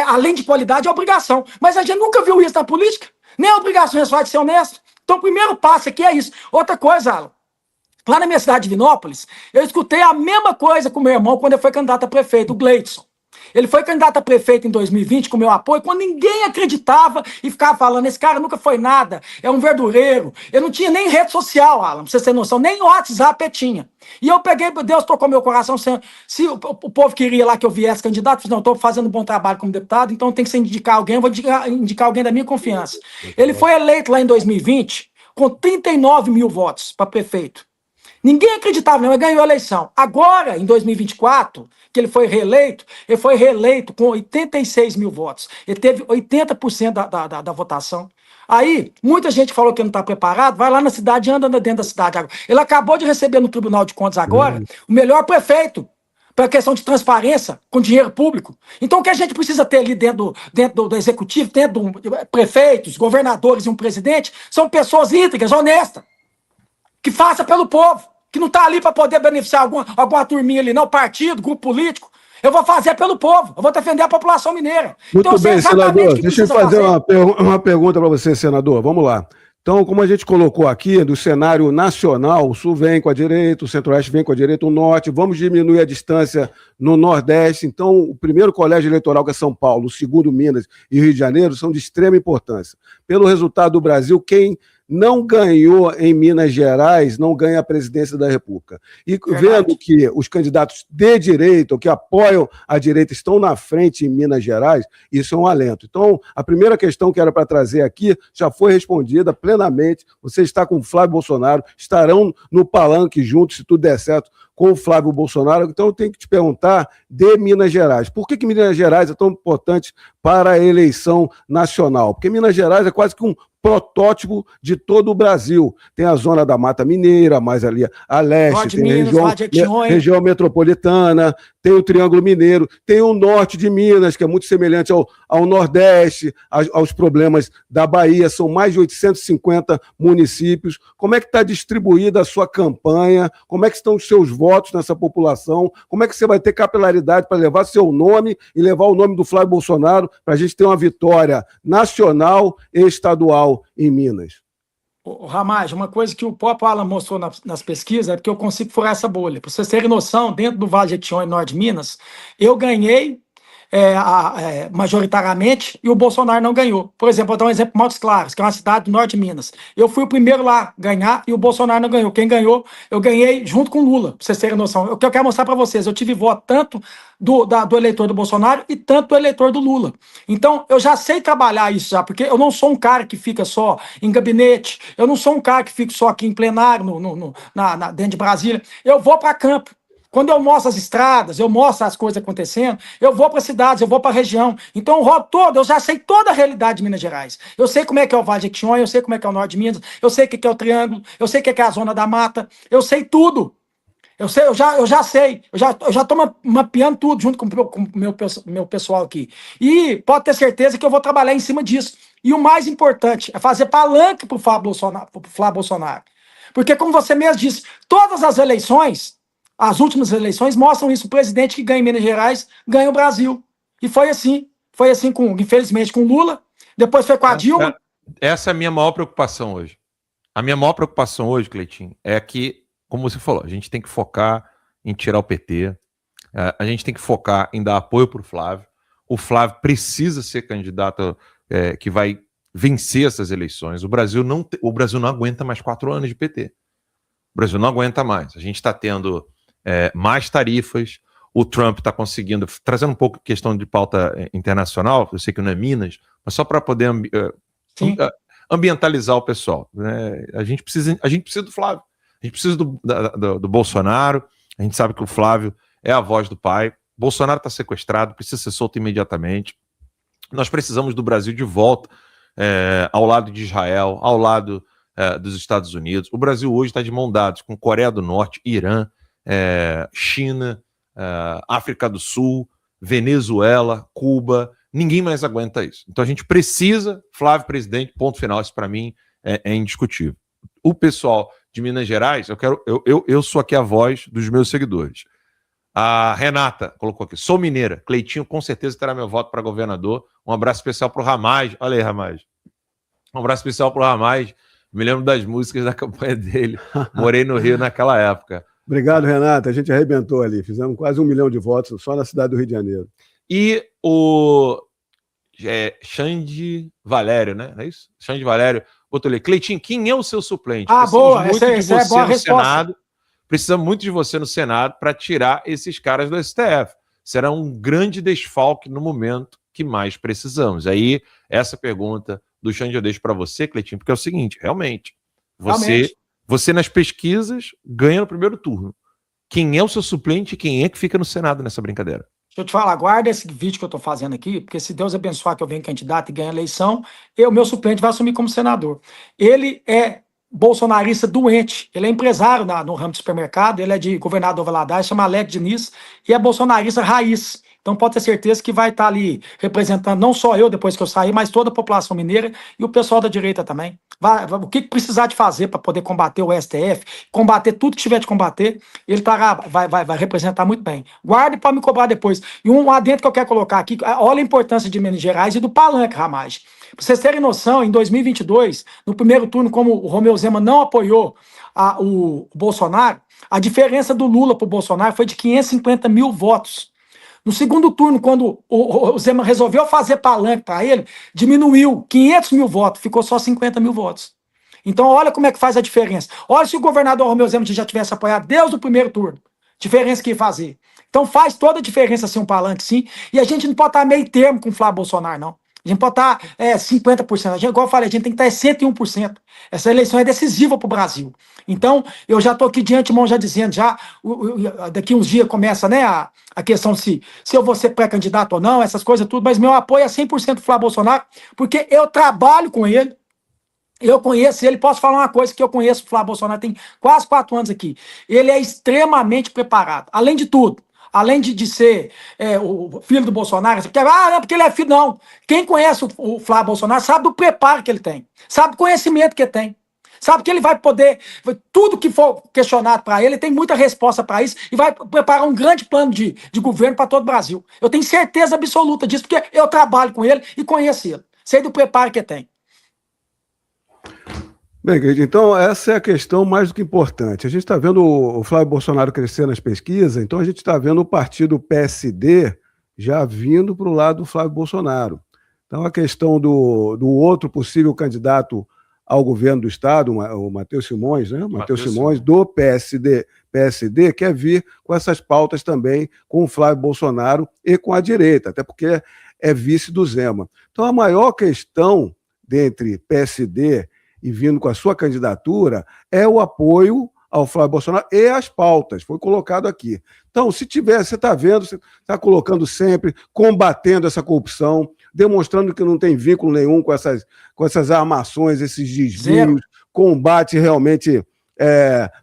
Speaker 2: além de qualidade, é obrigação. Mas a gente nunca viu isso na política, nem a obrigação é só de ser honesto. Então o primeiro passo aqui é isso. Outra coisa, Alan, lá na minha cidade de Vinópolis, eu escutei a mesma coisa com meu irmão quando ele foi candidato a prefeito, o Gleidson. Ele foi candidato a prefeito em 2020 com meu apoio, quando ninguém acreditava e ficava falando, esse cara nunca foi nada, é um verdureiro. Eu não tinha nem rede social, Alan, pra você ter noção, nem WhatsApp eu tinha. E eu peguei, Deus tocou meu coração, se o povo queria lá que eu viesse candidato, eu falei, não, estou fazendo um bom trabalho como deputado, então tem que indicar alguém, eu vou indicar alguém da minha confiança. Ele foi eleito lá em 2020 com 39 mil votos para prefeito. Ninguém acreditava, não, ele ganhou a eleição. Agora, em 2024, que ele foi reeleito com 86 mil votos. Ele teve 80% da votação. Aí, muita gente falou que não está preparado, vai lá na cidade e anda dentro da cidade agora. Ele acabou de receber no Tribunal de Contas agora o melhor prefeito para a questão de transparência com dinheiro público. Então, o que a gente precisa ter ali dentro do executivo, dentro do prefeitos, governadores e um presidente, são pessoas íntegras, honestas, que faça pelo povo, que não está ali para poder beneficiar alguma turminha ali, não, partido, grupo político. Eu vou fazer pelo povo, eu vou defender a população mineira.
Speaker 3: Muito então, bem, senador. Deixa eu fazer uma pergunta para você, senador. Vamos lá. Então, como a gente colocou aqui, do cenário nacional, o Sul vem com a direita, o Centro-Oeste vem com a direita, o Norte, vamos diminuir a distância no Nordeste. Então, o primeiro colégio eleitoral, que é São Paulo, o segundo Minas e Rio de Janeiro, são de extrema importância. Pelo resultado do Brasil, quem não ganhou em Minas Gerais, não ganha a presidência da República. E vendo que os candidatos de direita, ou que apoiam a direita, estão na frente em Minas Gerais, isso é um alento. Então, a primeira questão que era para trazer aqui já foi respondida plenamente. Você está com o Flávio Bolsonaro, estarão no palanque juntos, se tudo der certo, com o Flávio Bolsonaro. Então, eu tenho que te perguntar de Minas Gerais. Por que Minas Gerais é tão importante para a eleição nacional? Porque Minas Gerais é quase que um protótipo de todo o Brasil. Tem a zona da Mata Mineira, mais ali a leste, tem a região metropolitana, tem o Triângulo Mineiro, tem o norte de Minas, que é muito semelhante ao Nordeste, aos problemas da Bahia, são mais de 850 municípios. Como é que está distribuída a sua campanha? Como é que estão os seus votos nessa população? Como é que você vai ter capilaridade para levar seu nome e levar o nome do Flávio Bolsonaro para a gente ter uma vitória nacional e estadual em Minas?
Speaker 2: Ramage, uma coisa que o próprio Alan mostrou nas pesquisas é que eu consigo furar essa bolha. Para vocês terem noção, dentro do Vale de Jequitinhonha e Norte de Minas, eu ganhei majoritariamente e o Bolsonaro não ganhou. Por exemplo, vou dar um exemplo Montes Claros, que é uma cidade do Norte de Minas. Eu fui o primeiro lá a ganhar e o Bolsonaro não ganhou. Quem ganhou, eu ganhei junto com o Lula, para vocês terem noção. O que eu quero mostrar para vocês, eu tive voto tanto do eleitor do Bolsonaro e tanto do eleitor do Lula. Então, eu já sei trabalhar isso já, porque eu não sou um cara que fica só em gabinete, eu não sou um cara que fica só aqui em plenário, dentro de Brasília. Eu vou para campo. Quando eu mostro as estradas, eu mostro as coisas acontecendo, eu vou para cidades, eu vou para a região. Então, eu rodo todo, eu já sei toda a realidade de Minas Gerais. Eu sei como é que é o Vale de Jequitinhonha, eu sei como é que é o Norte de Minas, eu sei o que é o Triângulo, eu sei o que é a Zona da Mata, eu sei tudo. Eu já sei, eu já estou mapeando tudo junto com o meu pessoal aqui. E pode ter certeza que eu vou trabalhar em cima disso. E o mais importante é fazer palanque para o Flávio Bolsonaro. Porque, como você mesmo disse, todas as eleições, as últimas eleições mostram isso. O presidente que ganha em Minas Gerais ganha o Brasil. E foi assim. Foi assim, infelizmente, com Lula. Depois foi com a Dilma.
Speaker 1: Essa é a minha maior preocupação hoje. A minha maior preocupação hoje, Cleitinho, é que, como você falou, a gente tem que focar em tirar o PT. A gente tem que focar em dar apoio para o Flávio. O Flávio precisa ser candidato que vai vencer essas eleições. O Brasil não aguenta mais 4 anos de PT. O Brasil não aguenta mais. A gente está tendo mais tarifas, o Trump está conseguindo, trazendo um pouco de questão de pauta internacional, eu sei que não é Minas, mas só para poder ambientalizar o pessoal. Né? A gente precisa do Flávio, a gente precisa do Bolsonaro, a gente sabe que o Flávio é a voz do pai, Bolsonaro está sequestrado, precisa ser solto imediatamente, nós precisamos do Brasil de volta ao lado de Israel, ao lado dos Estados Unidos. O Brasil hoje está de mão dadas com Coreia do Norte, Irã, China, África do Sul, Venezuela, Cuba, ninguém mais aguenta isso. Então a gente precisa, Flávio presidente, ponto final, isso para mim é indiscutível. O pessoal de Minas Gerais, eu sou aqui a voz dos meus seguidores. A Renata colocou aqui, sou mineira, Cleitinho com certeza terá meu voto para governador. Um abraço especial para o Ramage, olha aí, Ramage. Um abraço especial para o Ramage, me lembro das músicas da campanha dele, morei no Rio naquela época.
Speaker 3: Obrigado, Renata. A gente arrebentou ali. Fizemos quase 1 milhão de votos só na cidade do Rio de Janeiro.
Speaker 1: E o Xande Valério, né? Não é isso? Xande Valério. Botou ali. Cleitinho, quem é o seu suplente?
Speaker 2: Boa. Essa é boa resposta.
Speaker 1: Senado. Precisa muito de você no Senado para tirar esses caras do STF. Será um grande desfalque no momento que mais precisamos. Aí, essa pergunta do Xande eu deixo para você, Cleitinho, porque é o seguinte, realmente. Você nas pesquisas ganha no primeiro turno. Quem é o seu suplente e quem é que fica no Senado nessa brincadeira?
Speaker 2: Deixa eu te falar, guarda esse vídeo que eu estou fazendo aqui, porque se Deus abençoar que eu venho candidato e ganho a eleição, o meu suplente vai assumir como senador. Ele é bolsonarista doente, ele é empresário no ramo de supermercado, ele é de Governador Valadares, chama Alex Diniz, e é bolsonarista raiz. Então pode ter certeza que vai estar ali representando não só eu depois que eu sair, mas toda a população mineira e o pessoal da direita também. O que precisar de fazer para poder combater o STF, combater tudo que tiver de combater, ele vai representar muito bem. Guarde para me cobrar depois. E um adendo que eu quero colocar aqui, olha a importância de Minas Gerais e do palanque, Ramage. Para vocês terem noção, em 2022, no primeiro turno, como o Romeu Zema não apoiou o Bolsonaro, a diferença do Lula para o Bolsonaro foi de 550 mil votos. No segundo turno, quando o Zema resolveu fazer palanque para ele, diminuiu 500 mil votos, ficou só 50 mil votos. Então, olha como é que faz a diferença. Olha se o governador Romeu Zema já tivesse apoiado Deus do primeiro turno. Diferença que ia fazer. Então, faz toda a diferença ser um palanque, sim. E a gente não pode estar meio termo com o Flávio Bolsonaro, não. A gente pode estar 50%. Igual eu falei, a gente tem que estar 101%. Essa eleição é decisiva para o Brasil. Então, eu já estou aqui de antemão já dizendo, daqui uns dias começa, né, a questão se eu vou ser pré-candidato ou não, essas coisas tudo, mas meu apoio é 100% do Flávio Bolsonaro, porque eu trabalho com ele, eu conheço ele, posso falar uma coisa que eu conheço o Flávio Bolsonaro, tem quase 4 anos aqui. Ele é extremamente preparado, além de tudo. Além de ser o filho do Bolsonaro, porque, não, porque ele é filho, não. Quem conhece o Flávio Bolsonaro sabe do preparo que ele tem, sabe do conhecimento que ele tem, sabe que ele vai poder, tudo que for questionado para ele tem muita resposta para isso e vai preparar um grande plano de governo para todo o Brasil. Eu tenho certeza absoluta disso, porque eu trabalho com ele e conheço ele, sei do preparo que ele tem.
Speaker 3: Bem, então essa é a questão mais do que importante. A gente está vendo o Flávio Bolsonaro crescer nas pesquisas, então a gente está vendo o partido PSD já vindo para o lado do Flávio Bolsonaro. Então a questão do outro possível candidato ao governo do Estado, o Matheus Simões, né? Matheus Simões, do PSD, quer vir com essas pautas também com o Flávio Bolsonaro e com a direita, até porque é vice do Zema. Então a maior questão dentre PSD e vindo com a sua candidatura, é o apoio ao Flávio Bolsonaro e às pautas, foi colocado aqui. Então, se tiver, você está vendo, você está colocando sempre, combatendo essa corrupção, demonstrando que não tem vínculo nenhum com essas armações, esses desvios, combate realmente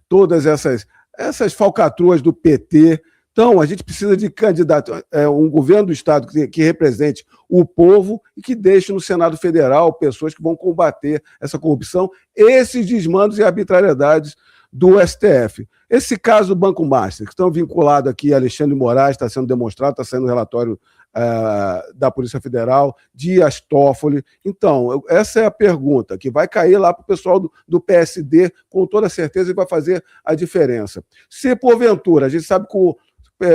Speaker 3: todas essas falcatruas do PT. Então, a gente precisa de candidato, um governo do Estado que represente o povo e que deixe no Senado Federal pessoas que vão combater essa corrupção, esses desmandos e arbitrariedades do STF. Esse caso do Banco Master, que estão vinculados aqui a Alexandre de Moraes, está sendo demonstrado, está saindo relatório da Polícia Federal, Dias Toffoli. Então, essa é a pergunta, que vai cair lá para o pessoal do PSD, com toda certeza, e vai fazer a diferença. Se, porventura, a gente sabe que o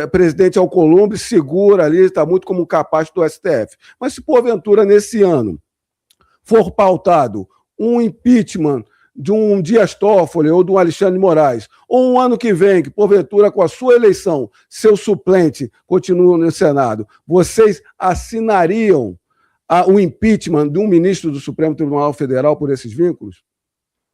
Speaker 3: presidente Alcolumbre segura ali, está muito como um capacho do STF. Mas se porventura nesse ano for pautado um impeachment de um Dias Toffoli ou de um Alexandre de Moraes, ou um ano que vem, que porventura com a sua eleição, seu suplente continua no Senado, vocês assinariam o impeachment de um ministro do Supremo Tribunal Federal por esses vínculos?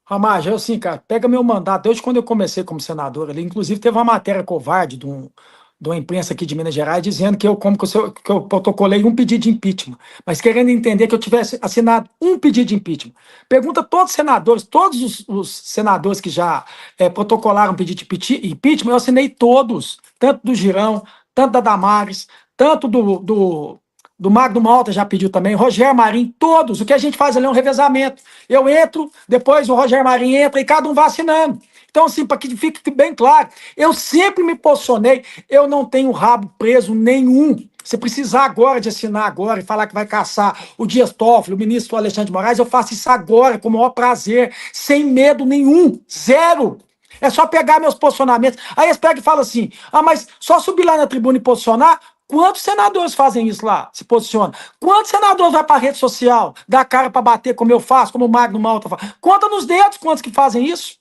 Speaker 2: Ramagem, assim, cara, pega meu mandato, desde quando eu comecei como senador ali, inclusive teve uma matéria covarde de uma imprensa aqui de Minas Gerais dizendo que eu protocolei um pedido de impeachment, mas querendo entender que eu tivesse assinado um pedido de impeachment. Pergunta a todos os senadores, todos os senadores que já protocolaram pedido de impeachment, eu assinei todos, tanto do Girão, tanto da Damares, tanto do Magno Malta já pediu também, Rogério Marinho, todos. O que a gente faz ali é um revezamento. Eu entro, depois o Rogério Marinho entra e cada um vai assinando. Então, assim, para que fique bem claro, eu sempre me posicionei, eu não tenho rabo preso nenhum. Se precisar agora de assinar agora e falar que vai caçar o Dias Toffoli, o ministro Alexandre de Moraes, eu faço isso agora com o maior prazer, sem medo nenhum, zero. É só pegar meus posicionamentos. Aí eles pegam e falam assim, mas só subir lá na tribuna e posicionar? Quantos senadores fazem isso lá, se posiciona? Quantos senadores vai para a rede social, dá cara para bater como eu faço, como o Magno Malta faz? Conta nos dedos quantos que fazem isso.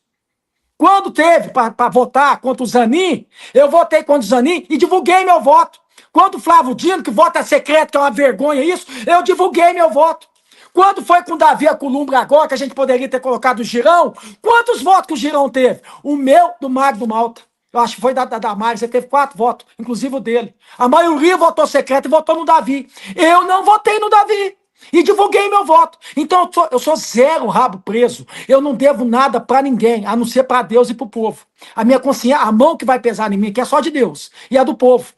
Speaker 2: Quando teve para votar contra o Zanin, eu votei contra o Zanin e divulguei meu voto. Quando o Flávio Dino, que vota secreto, que é uma vergonha isso, eu divulguei meu voto. Quando foi com o Davi Alcolumbre agora, que a gente poderia ter colocado o Girão, quantos votos que o Girão teve? O meu, do Magno Malta. Eu acho que foi da Damares, ele teve 4 votos, inclusive o dele. A maioria votou secreto e votou no Davi. Eu não votei no Davi. E divulguei meu voto. Então eu sou zero rabo preso. Eu não devo nada para ninguém, a não ser para Deus e para o povo. A minha consciência, a mão que vai pesar em mim, que é só de Deus, e a do povo.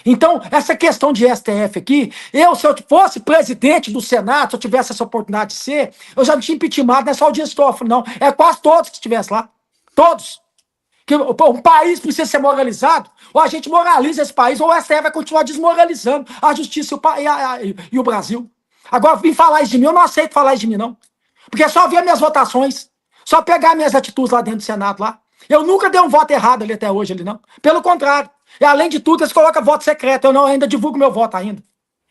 Speaker 2: Então, essa questão de STF aqui, se eu fosse presidente do Senado, se eu tivesse essa oportunidade de ser, eu já não tinha impeachmentado, não é só o Dias Toffoli, não. É quase todos que estivessem lá. Todos. Que um país precisa ser moralizado, ou a gente moraliza esse país, ou o STF vai continuar desmoralizando a justiça e o Brasil. Agora, vim falar isso de mim, eu não aceito falar isso de mim, não. Porque é só ver minhas votações, só pegar minhas atitudes lá dentro do Senado, lá. Eu nunca dei um voto errado ali até hoje, ali, não. Pelo contrário. E além de tudo, eles colocam voto secreto, eu ainda divulgo meu voto ainda.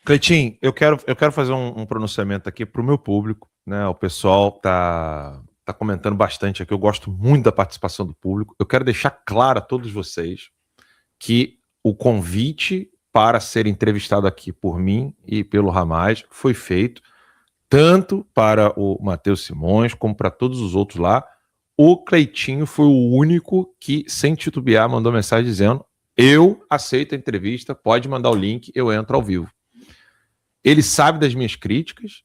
Speaker 1: Cleitinho, eu quero fazer um pronunciamento aqui para o meu público, né? O pessoal tá está comentando bastante aqui, eu gosto muito da participação do público. Eu quero deixar claro a todos vocês que o convite para ser entrevistado aqui por mim e pelo Ramais foi feito tanto para o Matheus Simões como para todos os outros lá. O Cleitinho foi o único que, sem titubear, mandou mensagem dizendo: eu aceito a entrevista, pode mandar o link, eu entro ao vivo. Ele sabe das minhas críticas,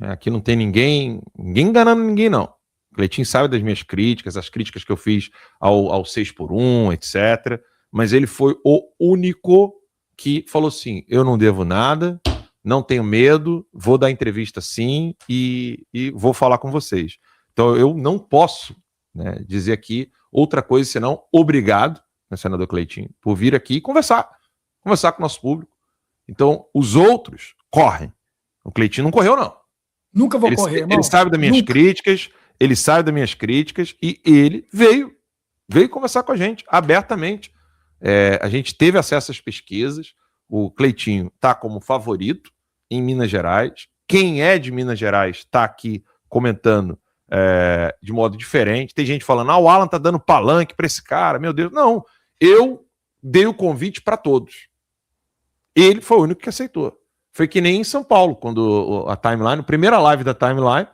Speaker 1: aqui não tem ninguém enganando ninguém, não. O Cleitinho sabe das minhas críticas, as críticas que eu fiz ao 6x1, etc. Mas ele foi o único que falou assim: eu não devo nada, não tenho medo, vou dar entrevista sim e vou falar com vocês. Então eu não posso, né, dizer aqui outra coisa senão obrigado, né, senador Cleitinho, por vir aqui e conversar com o nosso público. Então os outros correm. O Cleitinho não correu, não.
Speaker 2: Nunca vou correr, irmão.
Speaker 1: Ele sabe das minhas críticas, e ele veio conversar com a gente abertamente. A gente teve acesso às pesquisas. O Cleitinho está como favorito em Minas Gerais. Quem é de Minas Gerais está aqui comentando de modo diferente. Tem gente falando: o Alan tá dando palanque para esse cara, meu Deus. Não, eu dei o convite para todos. Ele foi o único que aceitou. Foi que nem em São Paulo, quando a Timeline, a primeira live da Timeline...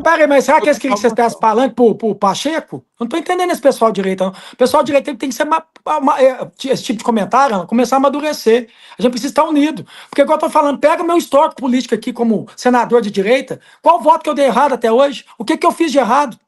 Speaker 2: Peraí, mas será que eles queriam que você estivesse falando pro Pacheco? Eu não tô entendendo esse pessoal de direita, não. O pessoal de direita tem que ser esse tipo de comentário, começar a amadurecer. A gente precisa estar unido. Porque, igual eu tô falando, pega meu histórico político aqui como senador de direita, qual voto que eu dei errado até hoje? O que eu fiz de errado?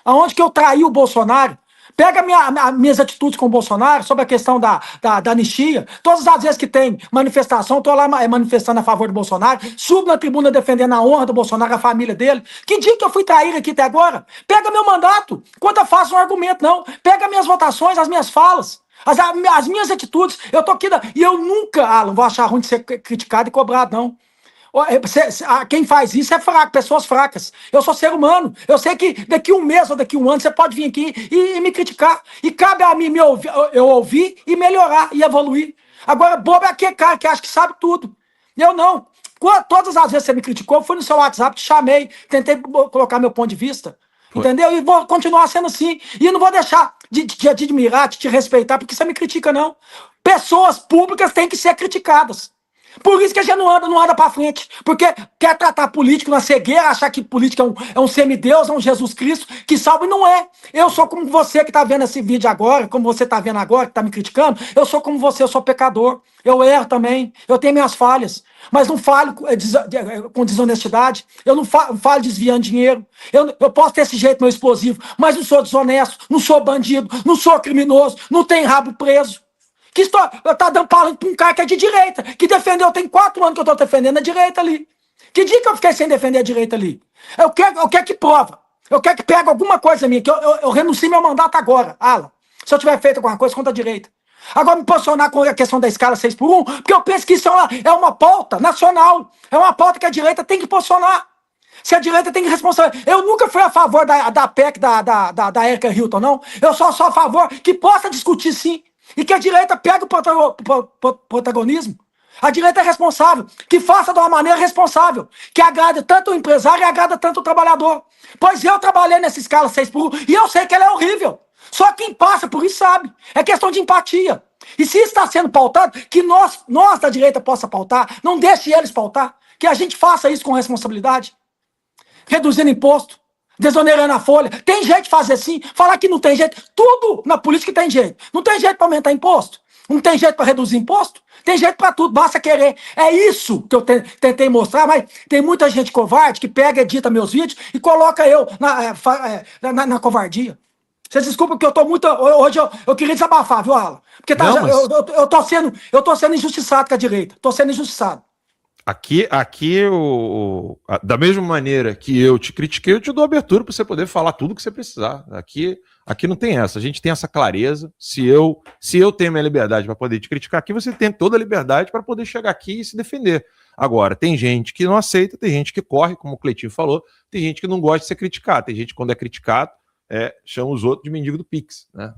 Speaker 2: Aonde que eu traí o Bolsonaro? Pega minhas atitudes com o Bolsonaro sobre a questão da anistia. Todas as vezes que tem manifestação, estou lá manifestando a favor do Bolsonaro, subo na tribuna defendendo a honra do Bolsonaro, a família dele. Que dia que eu fui trair aqui até agora? Pega meu mandato. Quando eu faço um argumento, não. Pega minhas votações, as minhas falas. As minhas atitudes. Eu tô aqui e eu nunca, Alan, vou achar ruim de ser criticado e cobrado, não. Quem faz isso é fraco, pessoas fracas. Eu sou ser humano. Eu sei que daqui um mês ou daqui um ano você pode vir aqui e me criticar. E cabe a mim eu ouvir e melhorar e evoluir. Agora, bobo é aquele cara que acha que sabe tudo. Eu não. Todas as vezes que você me criticou, eu fui no seu WhatsApp, te chamei, tentei colocar meu ponto de vista. Entendeu? E vou continuar sendo assim. E não vou deixar de admirar, de te respeitar, porque você me critica, não. Pessoas públicas têm que ser criticadas. Por isso que a gente não anda pra frente. Porque quer tratar político na cegueira, achar que político é um semideus, é um Jesus Cristo que salva, e não é. Eu sou como você que tá vendo esse vídeo agora, como você tá vendo agora, que tá me criticando. Eu sou como você, eu sou pecador. Eu erro também, eu tenho minhas falhas. Mas não falo com desonestidade, eu não falo desviando dinheiro. Eu posso ter esse jeito meu explosivo, mas não sou desonesto, não sou bandido, não sou criminoso, não tenho rabo preso. Que história? Eu tá dando palanque pra um cara que é de direita, que defendeu, tem 4 anos que eu tô defendendo a direita ali. Que dia que eu fiquei sem defender a direita ali? Eu quero que prova. Eu quero que pegue alguma coisa minha, que eu renuncie meu mandato agora, Alan. Se eu tiver feito alguma coisa contra a direita. Agora me posicionar com a questão da escala 6x1, porque eu penso que isso é uma pauta nacional. É uma pauta que a direita tem que posicionar. Se a direita tem que responsabilizar. Eu nunca fui a favor da PEC da Erika Hilton, não. Eu sou a favor que possa discutir sim. E que a direita pegue o protagonismo. A direita é responsável. Que faça de uma maneira responsável. Que agrade tanto o empresário e agrada tanto o trabalhador. Pois eu trabalhei nessa escala 6x1 e eu sei que ela é horrível. Só quem passa por isso sabe. É questão de empatia. E se está sendo pautado, que nós da direita possa pautar. Não deixe eles pautar. Que a gente faça isso com responsabilidade. Reduzindo imposto. Desonerando a folha. Tem jeito de fazer assim? Falar que não tem jeito. Tudo na política tem jeito. Não tem jeito para aumentar imposto? Não tem jeito para reduzir imposto? Tem jeito para tudo, basta querer. É isso que eu tentei mostrar, mas tem muita gente covarde que pega, edita meus vídeos e coloca eu na covardia. Vocês desculpam que eu tô muito... Hoje eu queria desabafar, viu, Alan? Porque tá, não, mas... eu tô sendo injustiçado com a direita. Tô sendo injustiçado.
Speaker 1: Aqui da mesma maneira que eu te critiquei, eu te dou abertura para você poder falar tudo que você precisar. Aqui não tem essa. A gente tem essa clareza. Se eu tenho minha liberdade para poder te criticar aqui, você tem toda a liberdade para poder chegar aqui e se defender. Agora, tem gente que não aceita, tem gente que corre, como o Cleitinho falou, tem gente que não gosta de ser criticado, tem gente que quando é criticado chama os outros de mendigo do Pix, né?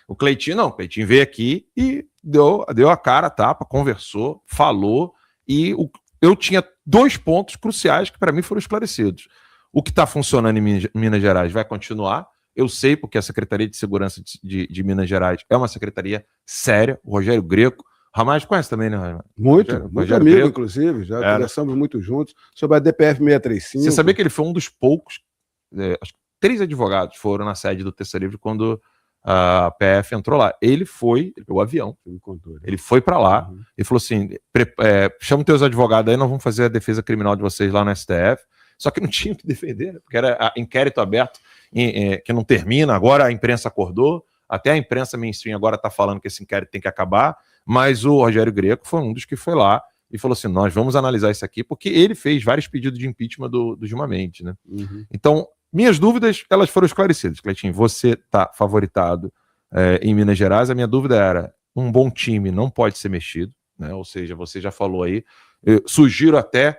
Speaker 1: O Cleitinho não, o Cleitinho veio aqui e deu a cara a tapa, conversou, falou. E eu tinha 2 pontos cruciais que para mim foram esclarecidos. O que está funcionando em Minas Gerais vai continuar. Eu sei, porque a Secretaria de Segurança de Minas Gerais é uma secretaria séria. O Rogério Greco. Ramais conhece também, né, Ramais?
Speaker 3: Muito amigo, Greco, inclusive. Já conversamos muito juntos sobre a DPF 635.
Speaker 1: Você sabia que ele foi um dos poucos, acho que 3 advogados foram na sede do Terça Livre quando a PF entrou lá. Ele pegou o avião, ele foi para lá e falou assim, chama teus advogados aí, nós vamos fazer a defesa criminal de vocês lá no STF. Só que não tinha o que defender, né? Porque era inquérito aberto que não termina, agora a imprensa acordou, até a imprensa mainstream agora está falando que esse inquérito tem que acabar, mas o Rogério Greco foi um dos que foi lá e falou assim, nós vamos analisar isso aqui, porque ele fez vários pedidos de impeachment do Gilmar Mendes, né? Então, minhas dúvidas, elas foram esclarecidas. Cleitinho, você está favoritado em Minas Gerais, a minha dúvida era, um bom time não pode ser mexido, né? Ou seja, você já falou aí, eu sugiro até,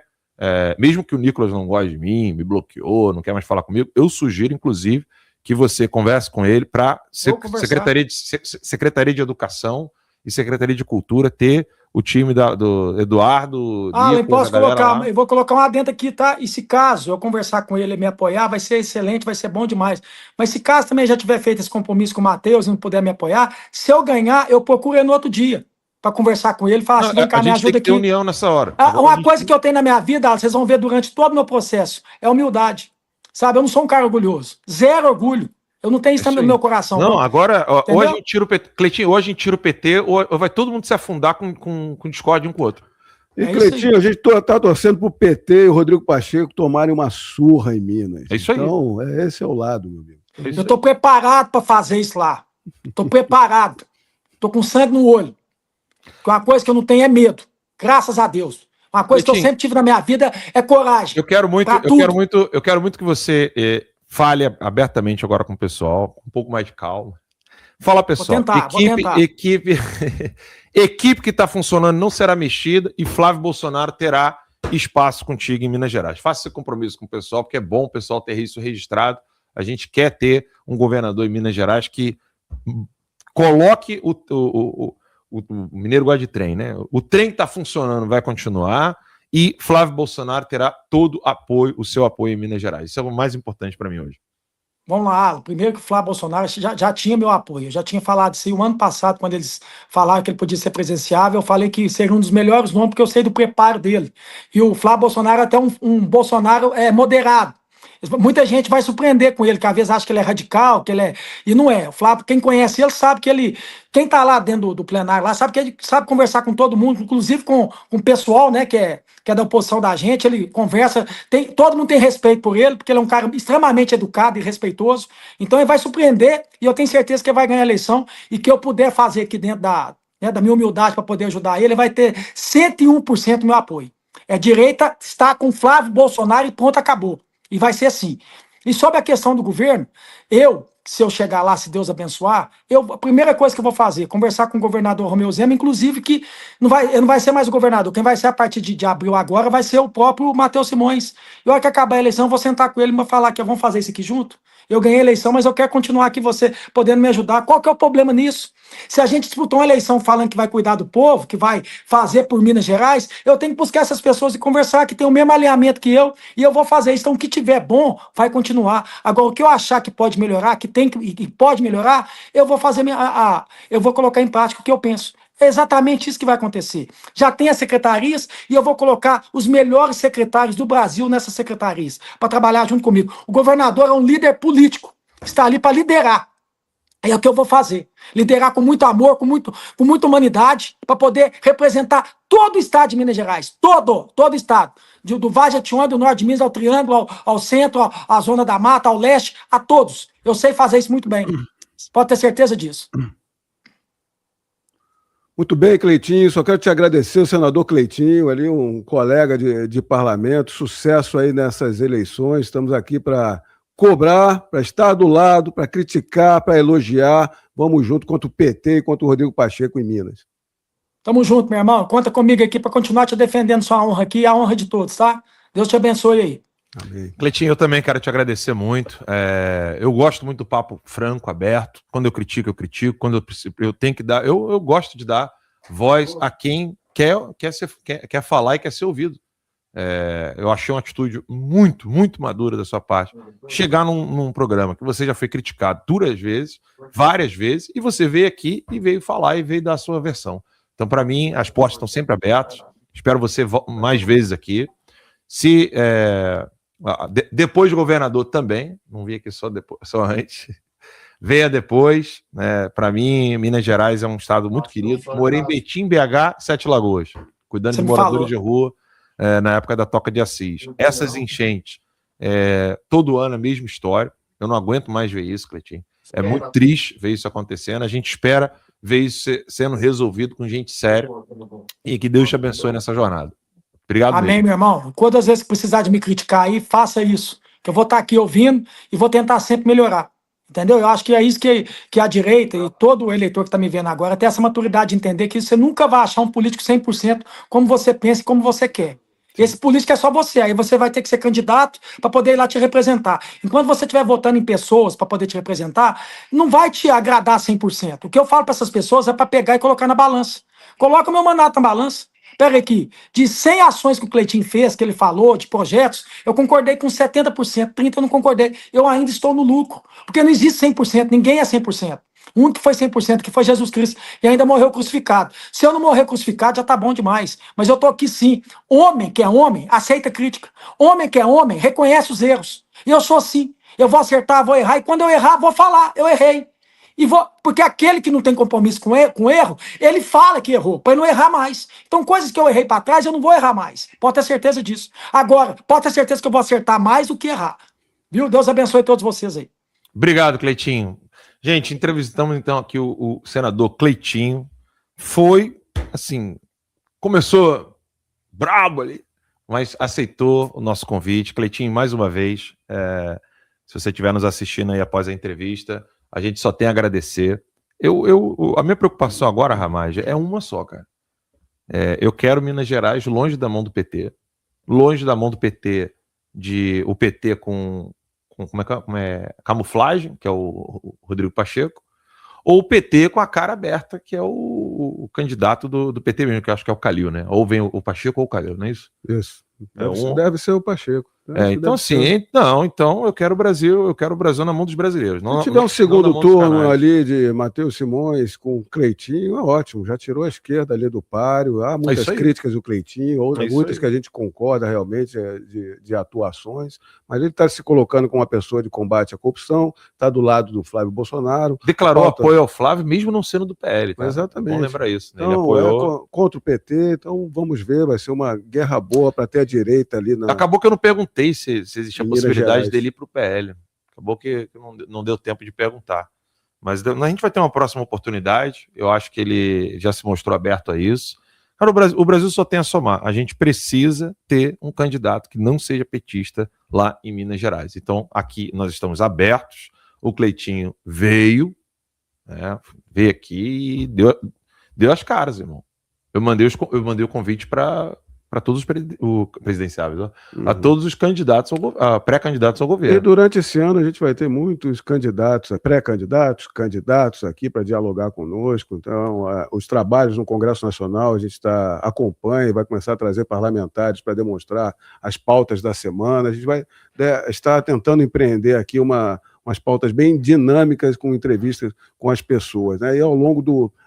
Speaker 1: mesmo que o Nicolas não goste de mim, me bloqueou, não quer mais falar comigo, eu sugiro, inclusive, que você converse com ele para Secretaria de Educação e Secretaria de Cultura ter o time do Eduardo.
Speaker 2: Nicolas, eu vou colocar um adendo aqui, tá? E se caso eu conversar com ele e me apoiar, vai ser excelente, vai ser bom demais. Mas se caso também já tiver feito esse compromisso com o Matheus e não puder me apoiar, se eu ganhar, eu procuro ele no outro dia para conversar com ele e falar assim, vem cá, me ajuda aqui.
Speaker 1: União nessa hora.
Speaker 2: Uma coisa que eu tenho na minha vida, vocês vão ver durante todo o meu processo, é humildade. Sabe, eu não sou um cara orgulhoso. Zero orgulho. Eu não tenho isso no meu coração.
Speaker 1: Não, agora, ou a gente tira o PT, Cleitinho, ou a gente tira o PT, ou vai todo mundo se afundar com discórdia um com o outro.
Speaker 3: E, Cleitinho, a gente tá torcendo pro PT e o Rodrigo Pacheco tomarem uma surra em Minas.
Speaker 1: É isso aí.
Speaker 3: Então, esse é o lado, meu amigo.
Speaker 2: Eu tô preparado para fazer isso lá. Tô preparado. Tô com sangue no olho. Uma coisa que eu não tenho é medo. Graças a Deus. Uma coisa Cleitinho, que eu sempre tive na minha vida é coragem.
Speaker 1: Eu quero muito que você fale abertamente agora com o pessoal, com um pouco mais de calma. Fala, pessoal.
Speaker 2: Vou tentar.
Speaker 1: Equipe que está funcionando não será mexida e Flávio Bolsonaro terá espaço contigo em Minas Gerais. Faça esse compromisso com o pessoal, porque é bom o pessoal ter isso registrado. A gente quer ter um governador em Minas Gerais que coloque o mineiro gosta de trem, né? O trem está funcionando, vai continuar. E Flávio Bolsonaro terá todo o seu apoio em Minas Gerais. Isso é o mais importante para mim hoje.
Speaker 2: Vamos lá, primeiro que o Flávio Bolsonaro já tinha meu apoio. Eu já tinha falado isso aí o ano passado, quando eles falaram que ele podia ser presidenciável. Eu falei que seria um dos melhores nomes, porque eu sei do preparo dele. E o Flávio Bolsonaro é até um Bolsonaro moderado. Muita gente vai surpreender com ele, que às vezes acha que ele é radical, que ele é. E não é. O Flávio, quem conhece ele, sabe que ele. Quem tá lá dentro do plenário lá, sabe que ele sabe conversar com todo mundo, inclusive com o pessoal, né, que é da oposição da gente. Ele conversa, todo mundo tem respeito por ele, porque ele é um cara extremamente educado e respeitoso. Então ele vai surpreender, e eu tenho certeza que ele vai ganhar a eleição, e que eu puder fazer aqui dentro da minha humildade para poder ajudar ele vai ter 101% do meu apoio. Direita está com Flávio Bolsonaro e ponto, acabou. E vai ser assim. E sobre a questão do governo, se eu chegar lá, se Deus abençoar, a primeira coisa que eu vou fazer, conversar com o governador Romeu Zema, inclusive que não vai ser mais o governador, quem vai ser a partir de abril agora vai ser o próprio Matheus Simões. E a hora que acabar a eleição, eu vou sentar com ele e vou falar que vamos fazer isso aqui junto. Eu ganhei a eleição, mas eu quero continuar aqui, você podendo me ajudar. Qual que é o problema nisso? Se a gente disputou uma eleição falando que vai cuidar do povo, que vai fazer por Minas Gerais, eu tenho que buscar essas pessoas e conversar, que tem o mesmo alinhamento que eu, e eu vou fazer isso. Então, o que tiver bom, vai continuar. Agora, o que eu achar que pode melhorar, que pode melhorar, eu vou fazer eu vou colocar em prática o que eu penso. É exatamente isso que vai acontecer. Já tem as secretarias e eu vou colocar os melhores secretários do Brasil nessas secretarias para trabalhar junto comigo. O governador é um líder político, está ali para liderar. É o que eu vou fazer. Liderar com muito amor, com muita humanidade, para poder representar todo o estado de Minas Gerais. Todo o estado. Do Vale de Jequitinhonha, do norte de Minas, ao Triângulo, ao centro, à Zona da Mata, ao leste, a todos. Eu sei fazer isso muito bem. Pode ter certeza disso.
Speaker 3: Muito bem, Cleitinho. Só quero te agradecer, o senador Cleitinho, ali, um colega de parlamento. Sucesso aí nessas eleições. Estamos aqui para cobrar, para estar do lado, para criticar, para elogiar. Vamos junto contra o PT e contra o Rodrigo Pacheco em Minas.
Speaker 2: Tamo junto, meu irmão. Conta comigo aqui para continuar te defendendo sua honra aqui e a honra de todos, tá? Deus te abençoe aí.
Speaker 3: Amém.
Speaker 1: Cleitinho, eu também quero te agradecer muito. Eu gosto muito do papo franco, aberto. Quando eu critico, eu critico. Quando eu tenho que dar... Eu gosto de dar voz a quem quer falar e quer ser ouvido. Eu achei uma atitude muito, muito madura da sua parte. Chegar num programa que você já foi criticado duras vezes, várias vezes, e você veio aqui e veio falar e veio dar a sua versão. Então, para mim, as portas estão sempre abertas. Espero você mais vezes aqui. Se depois de governador também, não vim aqui só antes, venha depois. Para mim, Minas Gerais é um estado muito querido. Morei em Betim, BH, Sete Lagoas, cuidando de moradores de rua. Na época da Toca de Assis. Essas enchentes, todo ano a mesma história. Eu não aguento mais ver isso, Cleitinho. É muito triste ver isso acontecendo. A gente espera ver isso sendo resolvido com gente séria e que Deus te abençoe nessa jornada. Obrigado.
Speaker 2: Amém, meu irmão. Quantas vezes que precisar de me criticar aí, faça isso. Que eu vou estar aqui ouvindo e vou tentar sempre melhorar. Entendeu? Eu acho que é isso que a direita e todo eleitor que está me vendo agora tem essa maturidade de entender que você nunca vai achar um político 100% como você pensa e como você quer. Esse político é só você, aí você vai ter que ser candidato para poder ir lá te representar. Enquanto você estiver votando em pessoas para poder te representar, não vai te agradar 100%. O que eu falo para essas pessoas é para pegar e colocar na balança. Coloca o meu mandato na balança. Pega aqui, de 100 ações que o Cleitinho fez, que ele falou, de projetos, eu concordei com 70%, 30% eu não concordei. Eu ainda estou no lucro, porque não existe 100%, ninguém é 100%. Um que foi 100%, que foi Jesus Cristo, e ainda morreu crucificado. Se eu não morrer crucificado, já tá bom demais. Mas eu tô aqui sim. Homem que é homem, aceita crítica. Homem que é homem, reconhece os erros. E eu sou assim. Eu vou acertar, vou errar, e quando eu errar, vou falar, eu errei. Porque aquele que não tem compromisso com erro, ele fala que errou, para não errar mais. Então, coisas que eu errei para trás, eu não vou errar mais. Pode ter certeza disso. Agora, pode ter certeza que eu vou acertar mais do que errar. Viu? Deus abençoe todos vocês aí.
Speaker 1: Obrigado, Cleitinho. Gente, entrevistamos então aqui o senador Cleitinho. Foi, assim, começou brabo ali, mas aceitou o nosso convite. Cleitinho, mais uma vez, se você estiver nos assistindo aí após a entrevista, a gente só tem a agradecer. A minha preocupação agora, Ramage, é uma só, cara. Eu quero Minas Gerais longe da mão do PT. Longe da mão do PT, o PT com camuflagem, que é o Rodrigo Pacheco, ou o PT com a cara aberta, que é o candidato do PT mesmo, que eu acho que é o Calil, né? Ou vem o Pacheco ou o Calil, não é isso?
Speaker 3: Isso. Deve ser o Pacheco.
Speaker 1: Então, assim, então eu quero o Brasil na mão dos brasileiros.
Speaker 3: Se tiver um segundo turno ali de Matheus Simões com o Cleitinho, é ótimo. Já tirou a esquerda ali do páreo. Há muitas críticas do Cleitinho, muitas que a gente concorda realmente de atuações, mas ele está se colocando como uma pessoa de combate à corrupção, está do lado do Flávio Bolsonaro.
Speaker 1: Declarou apoio ao Flávio, mesmo não sendo do PL. Tá?
Speaker 3: Exatamente.
Speaker 1: Vamos lembrar isso. Né?
Speaker 3: Então, ele apoiou contra o PT, então vamos ver, vai ser uma guerra boa para ter a direita ali.
Speaker 1: Acabou que eu não perguntei se existe a possibilidade dele ir para o PL. Acabou que não deu tempo de perguntar. Mas a gente vai ter uma próxima oportunidade. Eu acho que ele já se mostrou aberto a isso. Cara, o Brasil só tem a somar. A gente precisa ter um candidato que não seja petista lá em Minas Gerais. Então, aqui nós estamos abertos. O Cleitinho veio aqui e deu as caras, irmão. Eu mandei o convite para todos os presidenciáveis, a todos os candidatos, pré-candidatos ao governo.
Speaker 3: E durante esse ano a gente vai ter muitos candidatos, pré-candidatos, candidatos aqui para dialogar conosco. Então, os trabalhos no Congresso Nacional a gente acompanha e vai começar a trazer parlamentares para demonstrar as pautas da semana. A gente vai estar tentando empreender aqui umas pautas bem dinâmicas com entrevistas com as pessoas, né? E ao longo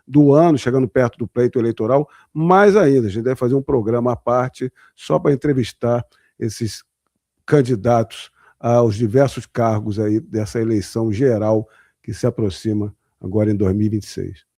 Speaker 3: do ano, chegando perto do pleito eleitoral, mais ainda, a gente deve fazer um programa à parte só para entrevistar esses candidatos aos diversos cargos aí dessa eleição geral que se aproxima agora em 2026.